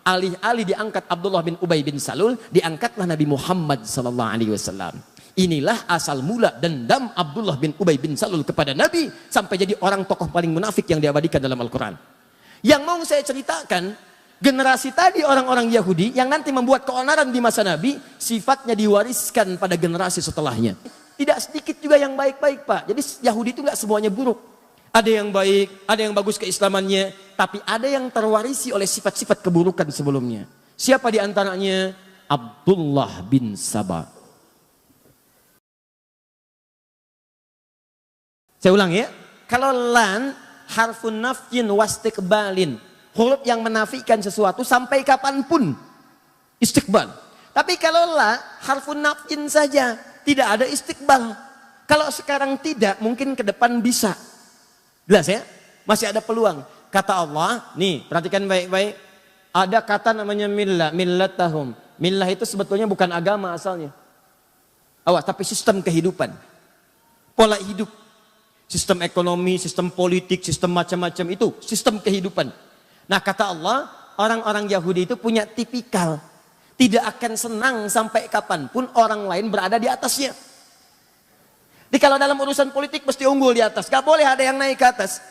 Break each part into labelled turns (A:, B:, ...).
A: Alih-alih diangkat Abdullah bin Ubay bin Salul, diangkatlah Nabi Muhammad sallallahu alaihi wasallam. Inilah asal mula dendam Abdullah bin Ubay bin Salul kepada Nabi sampai jadi orang tokoh paling munafik yang diabadikan dalam Al-Quran. Yang mau saya ceritakan, generasi tadi orang-orang Yahudi yang nanti membuat keonaran di masa Nabi, sifatnya diwariskan pada generasi setelahnya. Tidak sedikit juga yang baik-baik, Pak. Jadi Yahudi itu nggak semuanya buruk. Ada yang baik, ada yang bagus keislamannya, tapi ada yang terwarisi oleh sifat-sifat keburukan sebelumnya. Siapa di antaranya? Abdullah bin Saba. Saya ulang ya. Kalau lan harfun nafyin wastiqbalin, huruf yang menafikan sesuatu sampai kapanpun, istiqbal. Tapi kalau la harfun nafyin saja, tidak ada istiqbal. Kalau sekarang tidak, mungkin ke depan bisa. Jelas ya? Masih ada peluang. Kata Allah, nih perhatikan baik-baik. Ada kata namanya millah, millatahum. Millah itu sebetulnya bukan agama asalnya. Awas, tapi sistem kehidupan. Pola hidup. Sistem ekonomi, sistem politik, sistem macam-macam itu. Sistem kehidupan. Nah kata Allah, orang-orang Yahudi itu punya tipikal. Tidak akan senang sampai kapanpun orang lain berada di atasnya. Jadi kalau dalam urusan politik mesti unggul di atas. Gak boleh ada yang naik ke atas.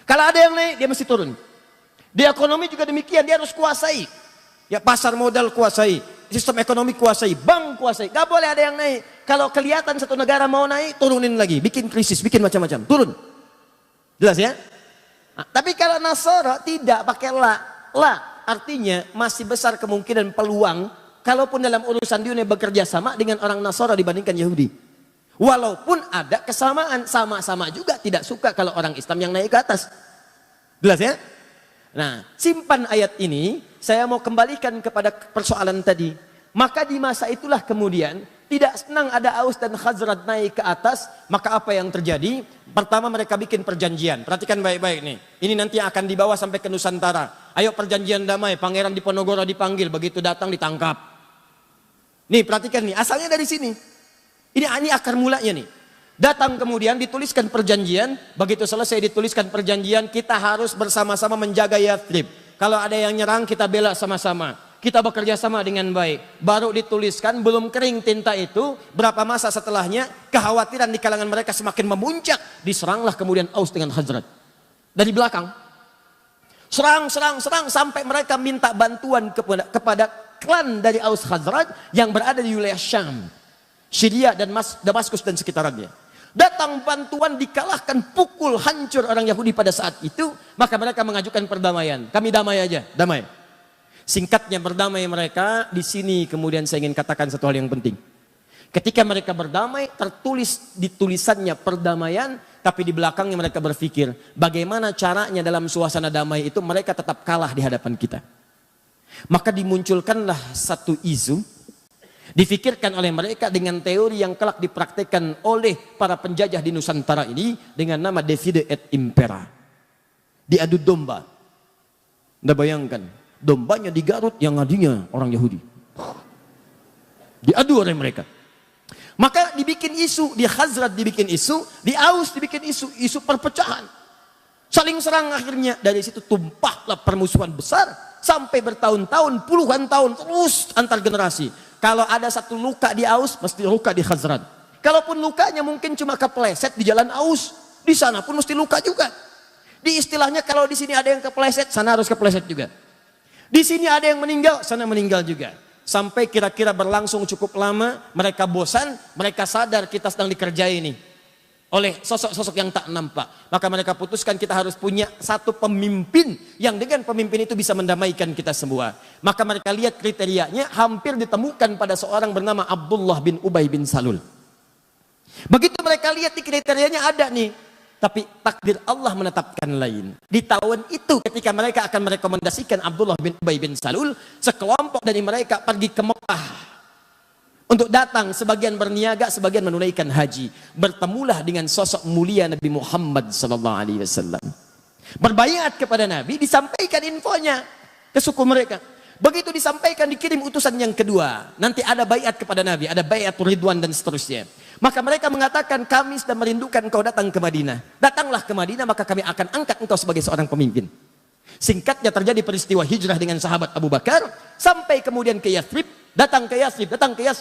A: Kalau ada yang naik, dia mesti turun. Di ekonomi juga demikian, dia harus kuasai. Ya pasar modal kuasai, sistem ekonomi kuasai, bank kuasai. Gak boleh ada yang naik. Kalau kelihatan satu negara mau naik, turunin lagi. Bikin krisis, bikin macam-macam. Turun. Jelas ya? Nah, tapi kalau Nasara tidak pakai la. La artinya masih besar kemungkinan peluang. Kalaupun dalam urusan dunia bekerja sama dengan orang Nasara dibandingkan Yahudi. Walaupun ada kesamaan, sama-sama juga tidak suka kalau orang Islam yang naik ke atas. Jelas ya? Nah, simpan ayat ini, saya mau kembalikan kepada persoalan tadi. Maka di masa itulah kemudian, tidak senang ada Aus dan Khazraj naik ke atas, maka apa yang terjadi? Pertama mereka bikin perjanjian. Perhatikan baik-baik nih. Ini nanti akan dibawa sampai ke Nusantara. Ayo perjanjian damai, Pangeran Diponegoro dipanggil, begitu datang ditangkap. Nih perhatikan nih, asalnya dari sini. Ini akar mulanya nih. Datang kemudian dituliskan perjanjian. Begitu selesai dituliskan perjanjian, kita harus bersama-sama menjaga Yathrib. Kalau ada yang nyerang, kita bela sama-sama. Kita bekerja sama dengan baik. Baru dituliskan, belum kering tinta itu. Berapa masa setelahnya, kekhawatiran di kalangan mereka semakin memuncak. Diseranglah kemudian Aus dengan Khazraj. Dari belakang. Serang, sampai mereka minta bantuan kepada klan dari Aus Khazraj yang berada di wilayah Syam. Syria dan Damaskus dan sekitarannya. Datang bantuan, dikalahkan, pukul, hancur orang Yahudi pada saat itu. Maka mereka mengajukan perdamaian. Kami damai aja, damai. Singkatnya berdamai mereka. Di sini kemudian saya ingin katakan satu hal yang penting. Ketika mereka berdamai, tertulis di tulisannya perdamaian. Tapi di belakangnya mereka berpikir, bagaimana caranya dalam suasana damai itu mereka tetap kalah di hadapan kita. Maka dimunculkanlah satu isu. Difikirkan oleh mereka dengan teori yang kelak dipraktekkan oleh para penjajah di Nusantara ini dengan nama divide et impera. Diadu domba. Anda bayangkan, dombanya di Garut yang ngadinya orang Yahudi. Diadu oleh mereka. Maka dibikin isu, di Khazraj dibikin isu, di Aus dibikin isu perpecahan. Saling serang akhirnya, dari situ tumpahlah permusuhan besar sampai bertahun-tahun, puluhan tahun terus antar generasi. Kalau ada satu luka di Aus, mesti luka di Khazraj. Kalaupun lukanya mungkin cuma kepleset di jalan Aus, di sana pun mesti luka juga. Di istilahnya kalau di sini ada yang kepleset, sana harus kepleset juga. Di sini ada yang meninggal, sana meninggal juga. Sampai kira-kira berlangsung cukup lama, mereka bosan, mereka sadar kita sedang dikerjai ini oleh sosok-sosok yang tak nampak. Maka mereka putuskan kita harus punya satu pemimpin yang dengan pemimpin itu bisa mendamaikan kita semua. Maka mereka lihat kriterianya hampir ditemukan pada seorang bernama Abdullah bin Ubay bin Salul. Begitu mereka lihat di kriterianya ada nih. Tapi takdir Allah menetapkan lain. Di tahun itu ketika mereka akan merekomendasikan Abdullah bin Ubay bin Salul, sekelompok dari mereka pergi ke Mekah. Untuk datang, sebagian berniaga, sebagian menunaikan haji. Bertemulah dengan sosok mulia Nabi Muhammad SAW. Berbaiat kepada Nabi, disampaikan infonya ke suku mereka. Begitu disampaikan, dikirim utusan yang kedua. Nanti ada baiat kepada Nabi, ada baiatul ridwan dan seterusnya. Maka mereka mengatakan, kami sedang merindukan engkau datang ke Madinah. Datanglah ke Madinah, maka kami akan angkat engkau sebagai seorang pemimpin. Singkatnya terjadi peristiwa hijrah dengan sahabat Abu Bakar, sampai kemudian ke Yathrib, datang ke Yathrib,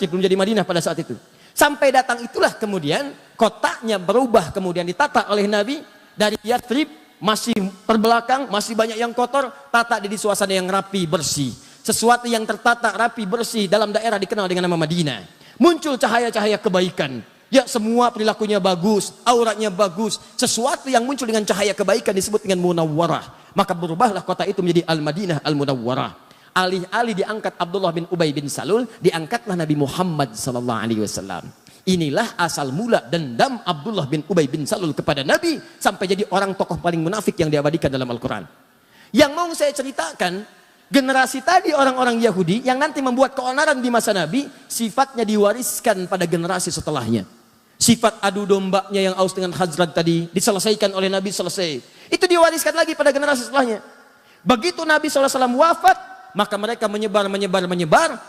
A: belum jadi Madinah pada saat itu. Sampai datang itulah kemudian kotanya berubah, kemudian ditata oleh Nabi dari Yathrib, masih terbelakang, masih banyak yang kotor, tata di suasana yang rapi, bersih. Sesuatu yang tertata, rapi, bersih dalam daerah dikenal dengan nama Madinah. Muncul cahaya-cahaya kebaikan. Ya, semua perilakunya bagus, auratnya bagus. Sesuatu yang muncul dengan cahaya kebaikan disebut dengan Munawwarah. Maka berubahlah kota itu menjadi Al-Madinah Al-Munawwarah. Alih-alih diangkat Abdullah bin Ubay bin Salul, diangkatlah Nabi Muhammad SAW. Inilah asal mula dendam Abdullah bin Ubay bin Salul kepada Nabi, sampai jadi orang tokoh paling munafik yang diabadikan dalam Al-Quran. Yang mau saya ceritakan, generasi tadi orang-orang Yahudi yang nanti membuat keonaran di masa Nabi, sifatnya diwariskan pada generasi setelahnya. Sifat adu dombanya yang Aus dengan Khazraj tadi diselesaikan oleh Nabi, selesai. Itu diwariskan lagi pada generasi setelahnya. Begitu Nabi SAW wafat, maka mereka menyebar.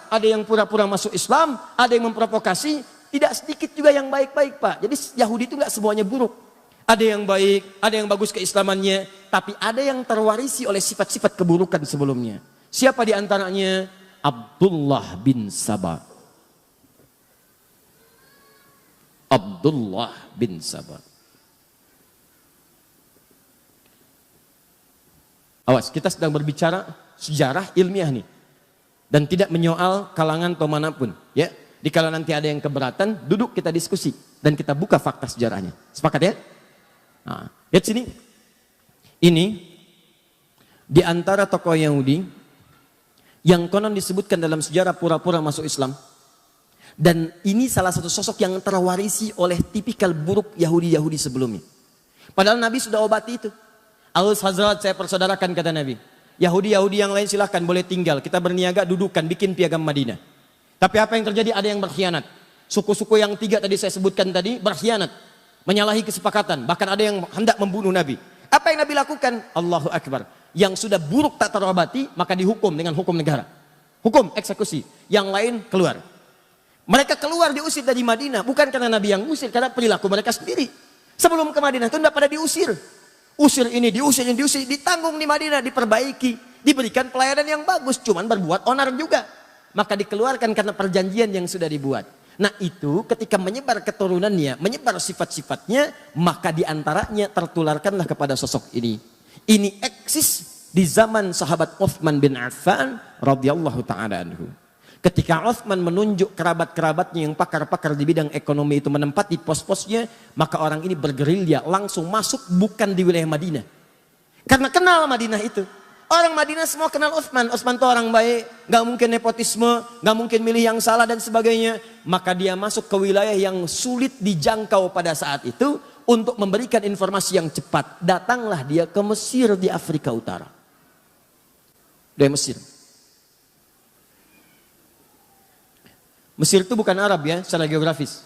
A: Ada yang pura-pura masuk Islam, ada yang memprovokasi. Tidak sedikit juga yang baik-baik, Pak. Jadi Yahudi itu nggak semuanya buruk. Ada yang baik, ada yang bagus keislamannya, tapi ada yang terwarisi oleh sifat-sifat keburukan sebelumnya. Siapa di antaranya? Abdullah bin Saba. Abdullah bin Saba. Awas, kita sedang berbicara sejarah ilmiah nih. Dan tidak menyoal kalangan atau manapun. Ya, dikala nanti ada yang keberatan, duduk kita diskusi. Dan kita buka fakta sejarahnya. Sepakat ya? Nah, lihat sini. Ini di antara tokoh Yahudi yang konon disebutkan dalam sejarah pura-pura masuk Islam. Dan ini salah satu sosok yang terwarisi oleh tipikal buruk Yahudi-Yahudi sebelumnya. Padahal Nabi sudah obati itu. Aus Hazrat saya persaudarakan, kata Nabi. Yahudi-Yahudi yang lain silahkan boleh tinggal. Kita berniaga, dudukan, bikin piagam Madinah. Tapi apa yang terjadi? Ada yang berkhianat. Suku-suku yang 3 tadi saya sebutkan tadi berkhianat. Menyalahi kesepakatan. Bahkan ada yang hendak membunuh Nabi. Apa yang Nabi lakukan? Allahu Akbar. Yang sudah buruk tak terobati, maka dihukum dengan hukum negara. Hukum eksekusi. Yang lain keluar. Mereka keluar diusir dari Madinah. Bukan karena Nabi yang usir, karena perilaku mereka sendiri. Sebelum ke Madinah itu tidak pada diusir. Usir ini, diusir, ditanggung di Madinah, diperbaiki. Diberikan pelayanan yang bagus, cuman berbuat onar juga. Maka dikeluarkan karena perjanjian yang sudah dibuat. Nah itu ketika menyebar keturunannya, menyebar sifat-sifatnya, maka diantaranya tertularkanlah kepada sosok ini. Ini eksis di zaman sahabat Uthman bin Affan radhiyallahu ta'ala anhu. Ketika Uthman menunjuk kerabat-kerabatnya yang pakar-pakar di bidang ekonomi itu menempati pos-posnya, maka orang ini bergerilya langsung masuk bukan di wilayah Madinah. Karena kenal Madinah itu. Orang Madinah semua kenal Uthman. Uthman itu orang baik, gak mungkin nepotisme, gak mungkin milih yang salah dan sebagainya. Maka dia masuk ke wilayah yang sulit dijangkau pada saat itu untuk memberikan informasi yang cepat. Datanglah dia ke Mesir di Afrika Utara. Dari Mesir. Mesir itu bukan Arab ya, secara geografis.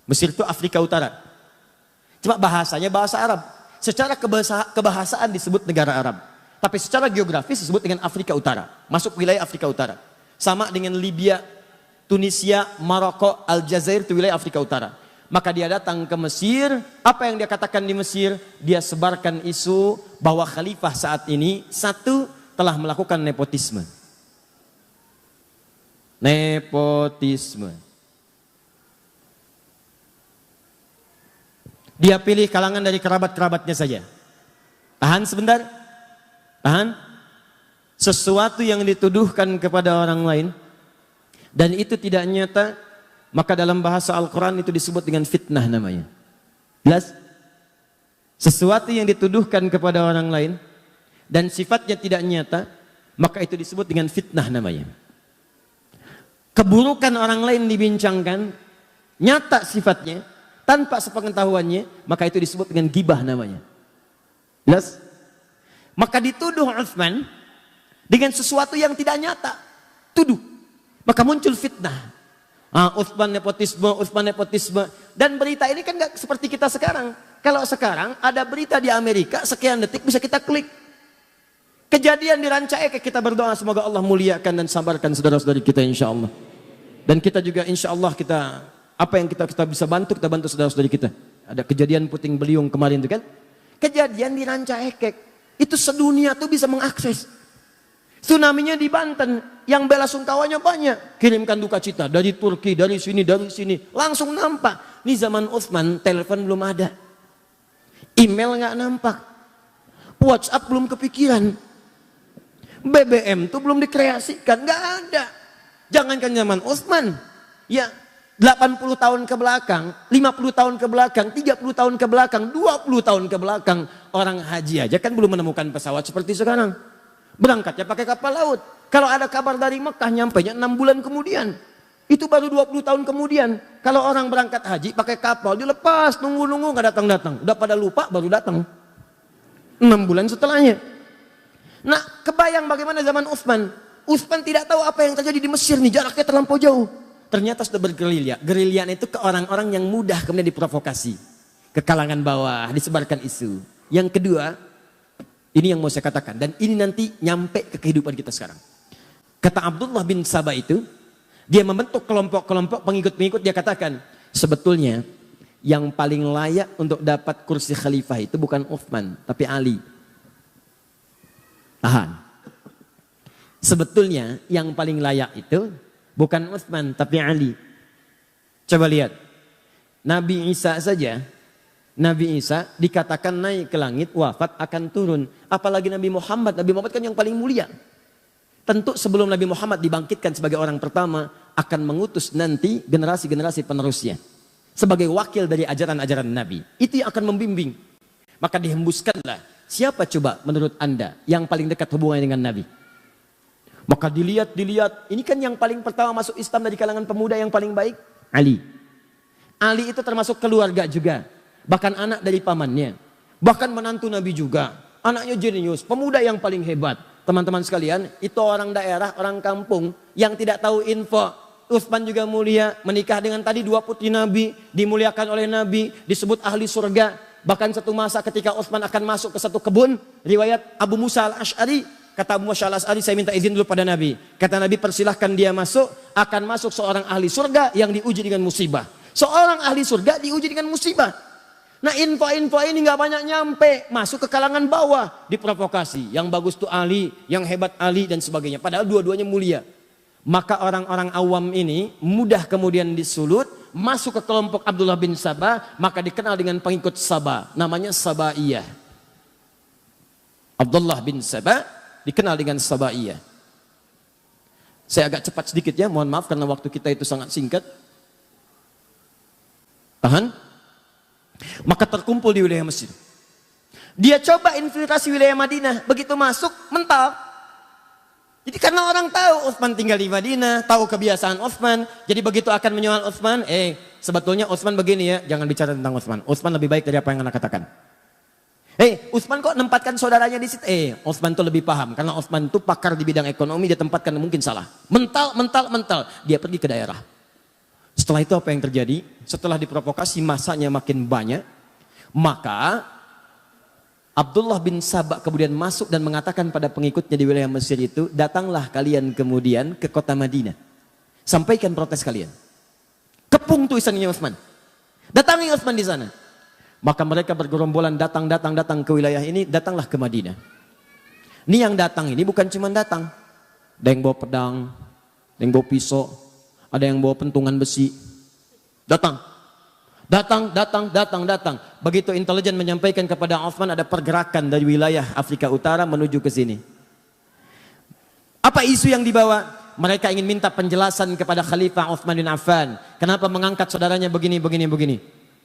A: Mesir itu Afrika Utara. Cuma bahasanya bahasa Arab. Secara kebahasaan disebut negara Arab. Tapi secara geografis disebut dengan Afrika Utara. Masuk wilayah Afrika Utara. Sama dengan Libya, Tunisia, Maroko, Aljazair itu wilayah Afrika Utara. Maka dia datang ke Mesir. Apa yang dia katakan di Mesir? Dia sebarkan isu bahwa khalifah saat ini, satu, telah melakukan nepotisme. Nepotisme. Dia pilih kalangan dari kerabat-kerabatnya saja. Tahan sebentar. Tahan. Sesuatu yang dituduhkan kepada orang lain dan itu tidak nyata, maka dalam bahasa Al-Quran itu disebut dengan fitnah namanya. Jelas? Sesuatu yang dituduhkan kepada orang lain dan sifatnya tidak nyata, maka itu disebut dengan fitnah namanya. Keburukan orang lain dibincangkan, nyata sifatnya, tanpa sepengetahuannya, maka itu disebut dengan gibah namanya. Jelas? Maka dituduh Uthman dengan sesuatu yang tidak nyata. Tuduh. Maka muncul fitnah. Uthman nepotisme. Dan berita ini kan gak seperti kita sekarang. Kalau sekarang ada berita di Amerika, sekian detik bisa kita klik. Kejadian di Rancaekek, kita berdoa semoga Allah muliakan dan sabarkan saudara-saudari kita insya Allah. Dan kita juga insya Allah apa yang kita bisa bantu, kita bantu saudara-saudari kita. Ada kejadian puting beliung kemarin itu kan. Kejadian di Rancaekek. Itu sedunia tuh bisa mengakses. Tsunami-nya di Banten, yang bela sungkawanya banyak. Kirimkan duka cita dari Turki, dari sini. Langsung nampak. Ini zaman Utsman, telepon belum ada. Email nggak nampak. WhatsApp belum kepikiran. BBM tuh belum dikreasikan, nggak ada. Jangankan zaman Utsman, ya 80 tahun ke belakang, 50 tahun ke belakang, 30 tahun ke belakang, 20 tahun ke belakang, orang haji aja kan belum menemukan pesawat seperti sekarang. Berangkatnya pakai kapal laut. Kalau ada kabar dari Mekah nyampainya 6 bulan kemudian. Itu baru 20 tahun kemudian. Kalau orang berangkat haji pakai kapal dilepas, nunggu nggak datang. Udah pada lupa baru datang. 6 bulan setelahnya. Nah, kebayang bagaimana zaman Utsman. Utsman tidak tahu apa yang terjadi di Mesir nih, jaraknya terlampau jauh. Ternyata sudah bergerilya. Gerilyaan itu ke orang-orang yang mudah kemudian diprovokasi. Ke kalangan bawah, disebarkan isu. Yang kedua, ini yang mau saya katakan. Dan ini nanti nyampe ke kehidupan kita sekarang. Kata Abdullah bin Sabah itu, dia membentuk kelompok-kelompok pengikut-pengikut, dia katakan, sebetulnya yang paling layak untuk dapat kursi khalifah itu bukan Utsman, tapi Ali. Tahan. Sebetulnya yang paling layak itu bukan Utsman, tapi Ali. Coba lihat. Nabi Isa saja, Nabi Isa dikatakan naik ke langit, wafat, akan turun. Apalagi Nabi Muhammad kan yang paling mulia. Tentu sebelum Nabi Muhammad dibangkitkan sebagai orang pertama, akan mengutus nanti generasi-generasi penerusnya. Sebagai wakil dari ajaran-ajaran Nabi. Itu yang akan membimbing. Maka dihembuskanlah. Siapa coba menurut Anda yang paling dekat hubungannya dengan Nabi? Maka dilihat. Ini kan yang paling pertama masuk Islam dari kalangan pemuda yang paling baik. Ali. Ali itu termasuk keluarga juga. Bahkan anak dari pamannya. Bahkan menantu Nabi juga. Anaknya jenius. Pemuda yang paling hebat. Teman-teman sekalian, itu orang daerah, orang kampung yang tidak tahu info. Utsman juga mulia, menikah dengan tadi 2 putri Nabi, dimuliakan oleh Nabi, disebut ahli surga. Bahkan satu masa ketika Utsman akan masuk ke satu kebun, riwayat Abu Musa al-Ash'ari, kata Abu Musa al-Ash'ari, saya minta izin dulu pada Nabi. Kata Nabi, persilahkan dia masuk, akan masuk seorang ahli surga yang diuji dengan musibah. Seorang ahli surga diuji dengan musibah. Nah, info-info ini nggak banyak nyampe, masuk ke kalangan bawah, diprovokasi. Yang bagus tuh Ali, yang hebat Ali dan sebagainya. Padahal dua-duanya mulia. Maka orang-orang awam ini mudah kemudian disulut, masuk ke kelompok Abdullah bin Sabah, maka dikenal dengan pengikut Sabah, namanya Sabaiyah. Abdullah bin Sabah dikenal dengan Sabaiyah. Saya agak cepat sedikit ya, mohon maaf karena waktu kita itu sangat singkat. Tahan. Maka terkumpul di wilayah Mesir. Dia coba infiltrasi wilayah Madinah, begitu masuk mental. Jadi karena orang tahu Utsman tinggal di Madinah, tahu kebiasaan Utsman, jadi begitu akan menyoal Utsman, sebetulnya Utsman begini ya, jangan bicara tentang Utsman. Utsman lebih baik dari apa yang Anda katakan. Utsman kok nempatkan saudaranya di situ? Utsman itu lebih paham karena Utsman itu pakar di bidang ekonomi, dia tempatkan mungkin salah. Mental. Dia pergi ke daerah. Setelah itu apa yang terjadi? Setelah diprovokasi masanya makin banyak, maka Abdullah bin Sabah kemudian masuk dan mengatakan pada pengikutnya di wilayah Mesir itu, datanglah kalian kemudian ke kota Madinah. Sampaikan protes kalian. Kepung tulisannya Utsman. Datangi Utsman di sana. Maka mereka bergerombolan datang ke wilayah ini, datanglah ke Madinah. Ini yang datang ini bukan cuma datang. Ada yang bawa pedang, ada yang bawa pisau, ada yang bawa pentungan besi. Datang. Begitu intelijen menyampaikan kepada Utsman ada pergerakan dari wilayah Afrika Utara menuju ke sini. Apa isu yang dibawa? Mereka ingin minta penjelasan kepada Khalifah Utsman bin Affan. Kenapa mengangkat saudaranya begini.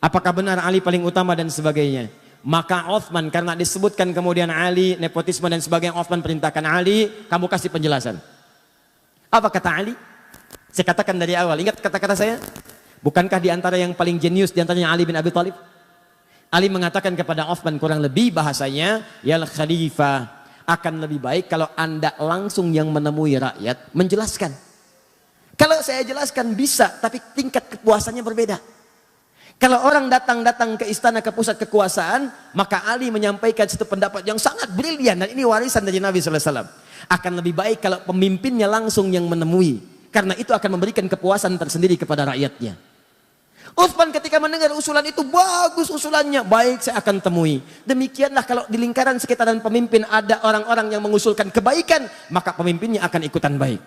A: Apakah benar Ali paling utama dan sebagainya. Maka Utsman karena disebutkan kemudian Ali, nepotisme dan sebagainya, Utsman perintahkan Ali, kamu kasih penjelasan. Apa kata Ali? Saya katakan dari awal, ingat kata-kata saya? Bukankah di antara yang paling jenius di antaranya Ali bin Abi Thalib? Ali mengatakan kepada Utsman kurang lebih bahasanya, ya Khalifah, akan lebih baik kalau Anda langsung yang menemui rakyat menjelaskan. Kalau saya jelaskan bisa, tapi tingkat kepuasannya berbeda. Kalau orang datang ke istana, ke pusat kekuasaan, maka Ali menyampaikan satu pendapat yang sangat brilian, dan ini warisan dari Nabi SAW. Akan lebih baik kalau pemimpinnya langsung yang menemui. Karena itu akan memberikan kepuasan tersendiri kepada rakyatnya. Utsman ketika mendengar usulan itu, bagus usulannya, baik saya akan temui. Demikianlah kalau di lingkaran sekitaran pemimpin ada orang-orang yang mengusulkan kebaikan, maka pemimpinnya akan ikutan baik.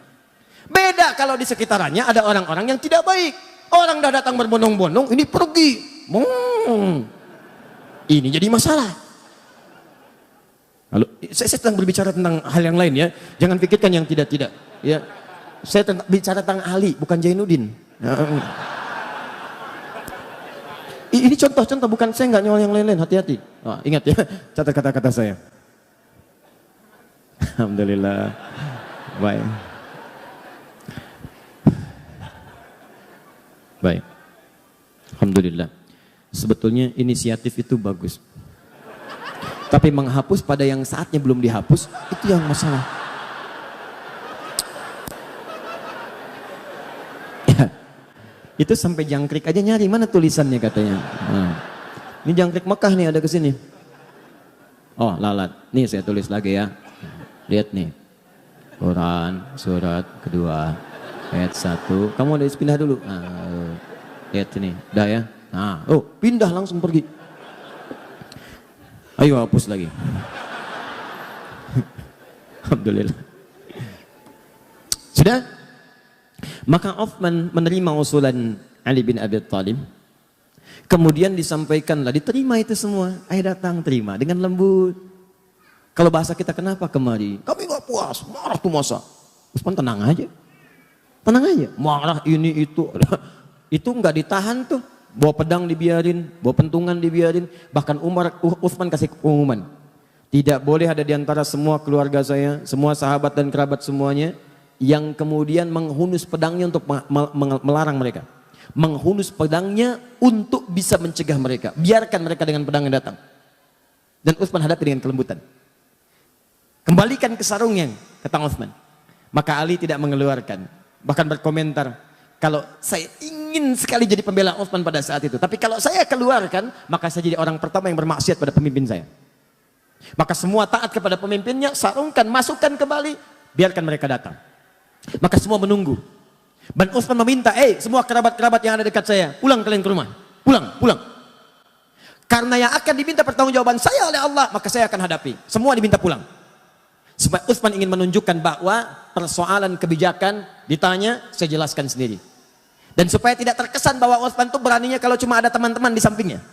A: Beda kalau di sekitarannya ada orang-orang yang tidak baik. Orang dah datang berbondong-bondong, ini pergi. Ini jadi masalah. Lalu, saya sedang berbicara tentang hal yang lain ya. Jangan pikirkan yang tidak-tidak. Ya, saya bicara tentang Ali, bukan Jainuddin. Ini contoh-contoh, bukan saya nggak nyolong yang lain-lain, hati-hati. Ingat ya, catat kata-kata saya. Alhamdulillah. Baik. Baik. Alhamdulillah. Sebetulnya inisiatif itu bagus. Tapi menghapus pada yang saatnya belum dihapus, itu yang masalah. Itu sampai jangkrik aja nyari, mana tulisannya katanya. Ini jangkrik Mekah nih, ada ke sini. Oh, lalat. Nih saya tulis lagi ya. Lihat nih. Quran surat kedua ayat 1. Kamu ada pindah dulu. Lihat sini. Udah ya. Pindah langsung pergi. Ayo hapus lagi. Alhamdulillah. Sudah? Maka Utsman menerima usulan Ali bin Abi Thalib. Kemudian disampaikanlah, diterima itu semua. Ayo datang, terima dengan lembut. Kalau bahasa kita, kenapa kemari? Kami gak puas, marah tuh masa. Utsman tenang aja. Tenang aja, marah ini itu. Itu gak ditahan tuh. Bawa pedang dibiarin, bawa pentungan dibiarin. Bahkan Utsman kasih pengumuman. Tidak boleh ada di antara semua keluarga saya, semua sahabat dan kerabat semuanya, yang kemudian menghunus pedangnya untuk melarang mereka. Menghunus pedangnya untuk bisa mencegah mereka. Biarkan mereka dengan pedangnya datang. Dan Utsman hadapi dengan kelembutan. Kembalikan ke sarungnya, kata Utsman. Maka Ali tidak mengeluarkan. Bahkan berkomentar, kalau saya ingin sekali jadi pembela Utsman pada saat itu. Tapi kalau saya keluarkan, maka saya jadi orang pertama yang bermaksiat pada pemimpin saya. Maka semua taat kepada pemimpinnya, sarungkan, masukkan kembali, biarkan mereka datang. Maka semua menunggu. Dan Utsman meminta, semua kerabat-kerabat yang ada dekat saya, pulang kalian ke rumah. Pulang. Karena yang akan diminta pertanggungjawaban saya oleh Allah, maka saya akan hadapi. Semua diminta pulang. Supaya Utsman ingin menunjukkan bahwa persoalan kebijakan ditanya, saya jelaskan sendiri. Dan supaya tidak terkesan bahwa Utsman itu beraninya kalau cuma ada teman-teman di sampingnya.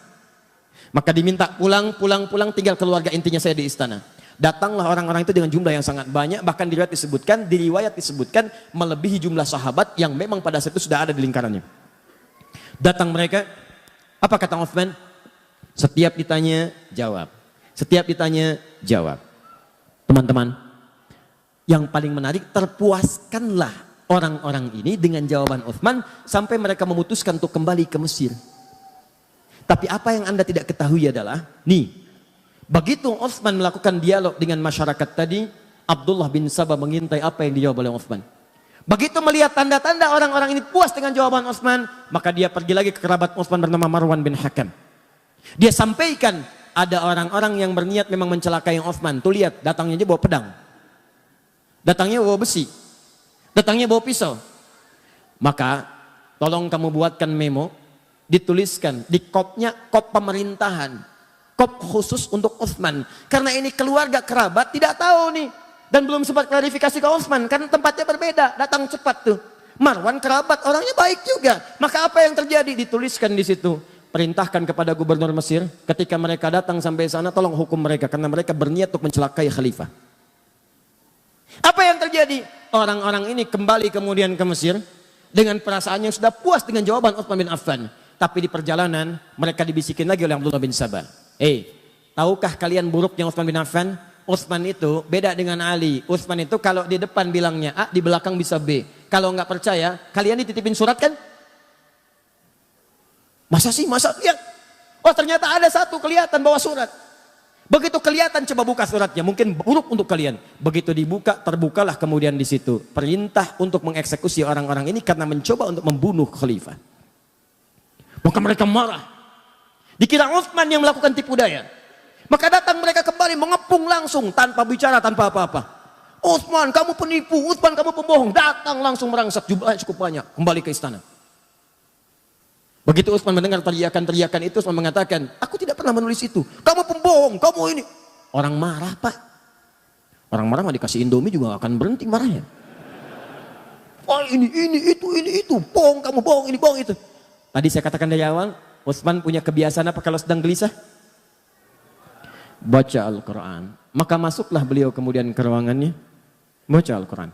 A: Maka diminta pulang, tinggal keluarga intinya saya di istana. Datanglah orang-orang itu dengan jumlah yang sangat banyak, bahkan di riwayat disebutkan melebihi jumlah sahabat yang memang pada saat itu sudah ada di lingkarannya. Datang mereka, apa kata Utsman? Setiap ditanya, jawab. Setiap ditanya, jawab. Teman-teman, yang paling menarik, terpuaskanlah orang-orang ini dengan jawaban Utsman sampai mereka memutuskan untuk kembali ke Mesir. Tapi apa yang Anda tidak ketahui adalah, begitu Utsman melakukan dialog dengan masyarakat tadi, Abdullah bin Sabah mengintai apa yang dijawab oleh Utsman. Begitu melihat tanda-tanda orang-orang ini puas dengan jawaban Utsman, maka dia pergi lagi ke kerabat Utsman bernama Marwan bin Hakam. Dia sampaikan, ada orang-orang yang berniat memang mencelakai Utsman. Tuh lihat, datangnya aja bawa pedang. Datangnya bawa besi. Datangnya bawa pisau. Maka tolong kamu buatkan memo, dituliskan di kopnya, kop pemerintahan. Kop khusus untuk Utsman. Karena ini keluarga kerabat tidak tahu nih. Dan belum sempat klarifikasi ke Utsman. Karena tempatnya berbeda. Datang cepat tuh. Marwan kerabat, orangnya baik juga. Maka apa yang terjadi? Dituliskan di situ. Perintahkan kepada gubernur Mesir. Ketika mereka datang sampai sana, tolong hukum mereka. Karena mereka berniat untuk mencelakai khalifah. Apa yang terjadi? Orang-orang ini kembali kemudian ke Mesir. Dengan perasaan yang sudah puas dengan jawaban Utsman bin Affan. Tapi di perjalanan, mereka dibisikin lagi oleh Abdullah bin Sabah. Tahukah kalian buruknya Utsman bin Affan? Utsman itu beda dengan Ali. Utsman itu kalau di depan bilangnya A, di belakang bisa B. Kalau nggak percaya, kalian dititipin surat kan? Masa sih? Masa lihat? Oh ternyata ada satu kelihatan bawa surat. Begitu kelihatan coba buka suratnya, mungkin buruk untuk kalian. Begitu dibuka, terbukalah kemudian di situ perintah untuk mengeksekusi orang-orang ini karena mencoba untuk membunuh khalifah. Maka mereka marah. Dikira Utsman yang melakukan tipu daya. Maka datang mereka kembali mengepung langsung tanpa bicara, tanpa apa-apa. Utsman kamu penipu, Utsman kamu pembohong. Datang langsung merangsak, jumlahnya cukup banyak. Kembali ke istana. Begitu Utsman mendengar teriakan-teriakan itu, Utsman mengatakan, aku tidak pernah menulis itu. Kamu pembohong, kamu ini. Orang marah, Pak. Orang marah mah dikasih Indomie juga gak akan berhenti marahnya. Oh ini, itu. Bohong, kamu bohong, ini bohong itu. Tadi saya katakan dari awal, Utsman punya kebiasaan apa kalau sedang gelisah? Baca Al-Quran. Maka masuklah beliau kemudian ke ruangannya, baca Al-Quran.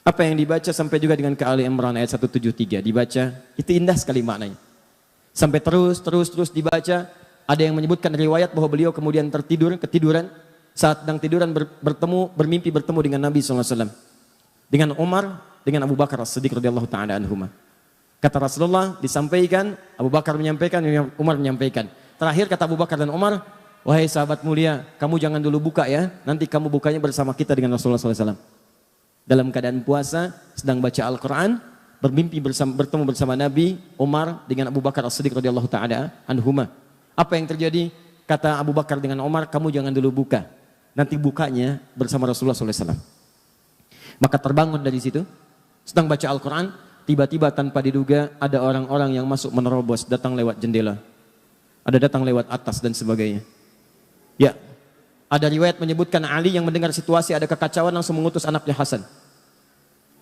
A: Apa yang dibaca sampai juga dengan ke Ali Imran ayat 173 dibaca, itu indah sekali maknanya. Sampai terus dibaca, ada yang menyebutkan riwayat bahwa beliau kemudian ketiduran, saat sedang tiduran bermimpi bertemu dengan Nabi SAW. Dengan Umar, dengan Abu Bakar As-Siddiq radhiyallahu ta'ala anhuma. Kata Rasulullah disampaikan, Abu Bakar menyampaikan, Umar menyampaikan. Terakhir kata Abu Bakar dan Umar, wahai sahabat mulia, kamu jangan dulu buka ya, nanti kamu bukanya bersama kita dengan Rasulullah SAW. Dalam keadaan puasa, sedang baca Al-Quran, bermimpi bertemu bersama Nabi, Umar dengan Abu Bakar As-Siddiq radhiyallahu ta'ala anhuma. Apa yang terjadi? Kata Abu Bakar dengan Umar, kamu jangan dulu buka, nanti bukanya bersama Rasulullah SAW. Maka terbangun dari situ, sedang baca Al-Quran, tiba-tiba tanpa diduga ada orang-orang yang masuk menerobos, datang lewat jendela, ada datang lewat atas dan sebagainya. Ya, ada riwayat menyebutkan Ali yang mendengar situasi ada kekacauan langsung mengutus anaknya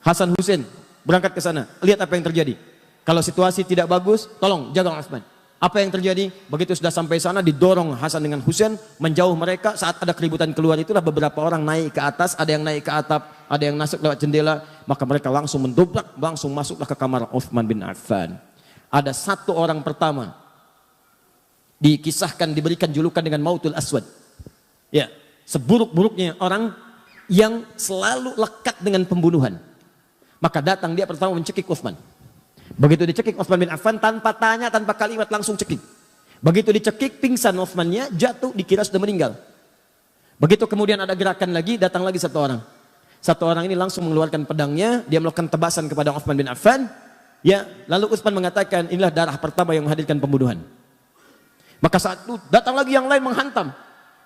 A: Hasan Husain berangkat ke sana, lihat apa yang terjadi. Kalau situasi tidak bagus, tolong jaga Utsman. Apa yang terjadi? Begitu sudah sampai sana, didorong Hasan dengan Husain menjauh mereka. Saat ada keributan keluar itulah beberapa orang naik ke atas, ada yang naik ke atap, ada yang masuk lewat jendela. Maka mereka langsung mendobrak, langsung masuklah ke kamar Utsman bin Affan. Ada satu orang pertama dikisahkan diberikan julukan dengan Mautul Aswad. Ya, seburuk-buruknya orang yang selalu lekat dengan pembunuhan. Maka datang dia pertama mencekik Utsman. Begitu dicekik Utsman bin Affan, tanpa tanya, tanpa kalimat langsung cekik. Begitu dicekik, pingsan Utsmannya, jatuh, dikira sudah meninggal. Begitu kemudian ada gerakan lagi, datang lagi satu orang. Satu orang ini langsung mengeluarkan pedangnya, dia melakukan tebasan kepada Utsman bin Affan. Ya, lalu Utsman mengatakan, inilah darah pertama yang menghadirkan pembunuhan. Maka saat itu datang lagi yang lain menghantam.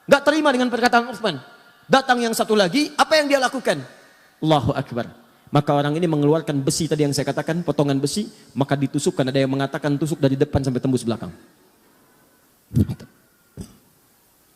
A: Gak terima dengan perkataan Utsman. Datang yang satu lagi, apa yang dia lakukan? Allahu Akbar. Maka orang ini mengeluarkan besi tadi yang saya katakan, potongan besi, maka ditusukkan. Ada yang mengatakan tusuk dari depan sampai tembus belakang.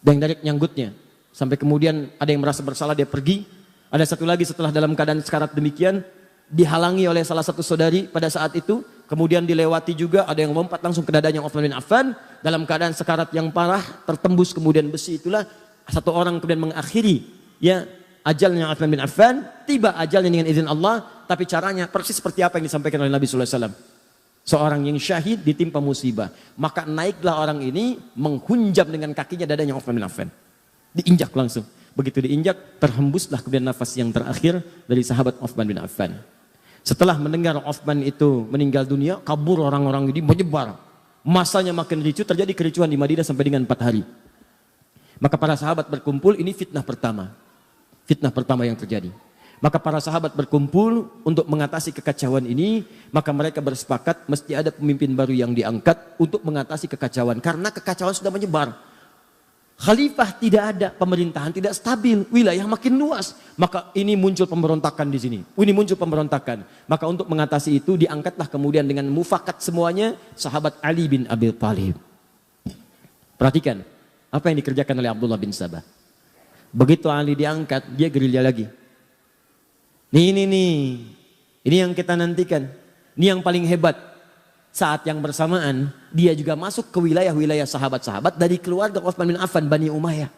A: Dan dari nyanggutnya. Sampai kemudian ada yang merasa bersalah, dia pergi. Ada satu lagi setelah dalam keadaan sekarat demikian, dihalangi oleh salah satu saudari pada saat itu. Kemudian dilewati juga, ada yang lompat langsung ke dadanya Utsman bin Affan. Dalam keadaan sekarat yang parah, tertembus kemudian besi itulah. Satu orang kemudian mengakhiri ya ajalnya Utsman bin Affan. Tiba ajalnya dengan izin Allah. Tapi caranya persis seperti apa yang disampaikan oleh Nabi SAW. Seorang yang syahid ditimpa musibah. Maka naiklah orang ini menghunjam dengan kakinya dadanya Utsman bin Affan. Diinjak langsung. Begitu diinjak, terhembuslah kemudian nafas yang terakhir dari sahabat Utsman bin Affan. Setelah mendengar Utsman itu meninggal dunia, kabur orang-orang ini menyebar. Masanya makin ricu, terjadi kericuhan di Madinah sampai dengan 4 hari. Maka para sahabat berkumpul, ini fitnah pertama. Fitnah pertama yang terjadi. Maka para sahabat berkumpul untuk mengatasi kekacauan ini, maka mereka bersepakat mesti ada pemimpin baru yang diangkat untuk mengatasi kekacauan. Karena kekacauan sudah menyebar. Khalifah tidak ada, pemerintahan tidak stabil, wilayah makin luas. Maka ini muncul pemberontakan di sini. Ini muncul pemberontakan. Maka untuk mengatasi itu diangkatlah kemudian dengan mufakat semuanya sahabat Ali bin Abi Thalib. Perhatikan apa yang dikerjakan oleh Abdullah bin Sabah. Begitu Ali diangkat, dia gerilya lagi. Ini yang kita nantikan. Ini yang paling hebat. Saat yang bersamaan, dia juga masuk ke wilayah-wilayah sahabat-sahabat dari keluarga Utsman bin Affan, Bani Umayyah.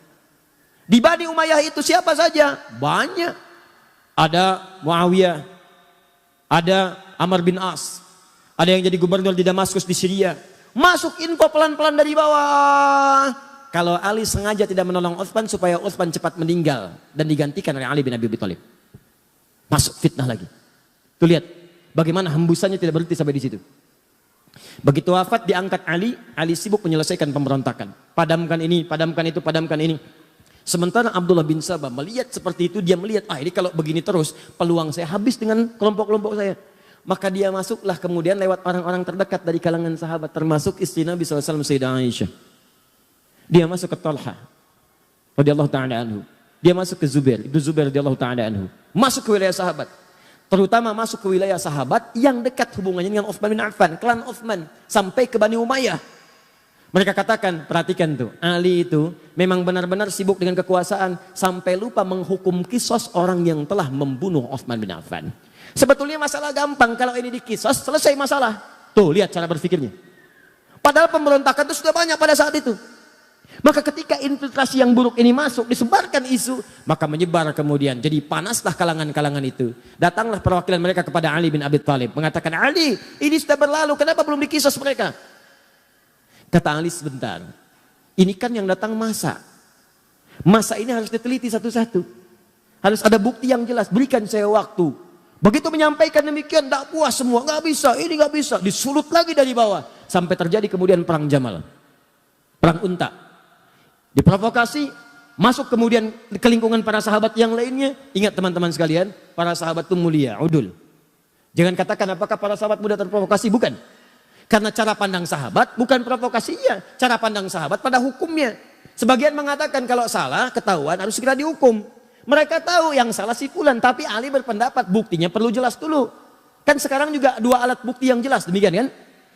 A: Di Bani Umayyah itu siapa saja? Banyak. Ada Muawiyah, ada Amr bin As, ada yang jadi gubernur di Damaskus di Syria. Masuk info pelan-pelan dari bawah. Kalau Ali sengaja tidak menolong Utsman supaya Utsman cepat meninggal dan digantikan oleh Ali bin Abi Thalib. Masuk fitnah lagi. Tuh lihat bagaimana hembusannya tidak berhenti sampai di situ. Begitu wafat diangkat Ali sibuk menyelesaikan pemberontakan. Padamkan ini, padamkan itu, padamkan ini. Sementara Abdullah bin Sabah melihat seperti itu, dia melihat, ini kalau begini terus, peluang saya habis dengan kelompok-kelompok saya. Maka dia masuklah kemudian lewat orang-orang terdekat dari kalangan sahabat, termasuk istri Nabi SAW, Sayyidah Aisyah. Dia masuk ke Talha radhiyallahu ta'ala anhu. Dia masuk ke Zubair, itu Zubair radhiyallahu ta'ala anhu. Masuk ke wilayah sahabat. terutama masuk ke wilayah sahabat yang dekat hubungannya dengan Utsman bin Affan, klan Utsman, sampai ke Bani Umayyah. Mereka katakan, perhatikan tuh, Ali itu memang benar-benar sibuk dengan kekuasaan sampai lupa menghukum kisos orang yang telah membunuh Utsman bin Affan. Sebetulnya masalah gampang, kalau ini dikisos selesai masalah. Tuh lihat cara berpikirnya. Padahal pemberontakan itu sudah banyak pada saat itu. Maka ketika infiltrasi yang buruk ini masuk, disebarkan isu, maka menyebar kemudian. Jadi panaslah kalangan-kalangan itu. Datanglah perwakilan mereka kepada Ali bin Abi Thalib. Mengatakan, Ali, ini sudah berlalu, kenapa belum dikisos mereka? Kata Ali, sebentar. Ini kan yang datang masa. Masa ini harus diteliti satu-satu. Harus ada bukti yang jelas, berikan saya waktu. Begitu menyampaikan demikian, tak puas semua, nggak bisa, ini nggak bisa. Disulut lagi dari bawah. Sampai terjadi kemudian perang Jamal. Perang Unta. Diprovokasi, masuk kemudian ke lingkungan para sahabat yang lainnya. Ingat teman-teman sekalian, para sahabat itu mulia, udul. Jangan katakan apakah para sahabat mudah terprovokasi, bukan. Karena cara pandang sahabat bukan provokasinya, cara pandang sahabat pada hukumnya. Sebagian mengatakan kalau salah, ketahuan harus segera dihukum. Mereka tahu yang salah si fulan, tapi Ali berpendapat buktinya perlu jelas dulu. Kan sekarang juga dua alat bukti yang jelas, demikian kan?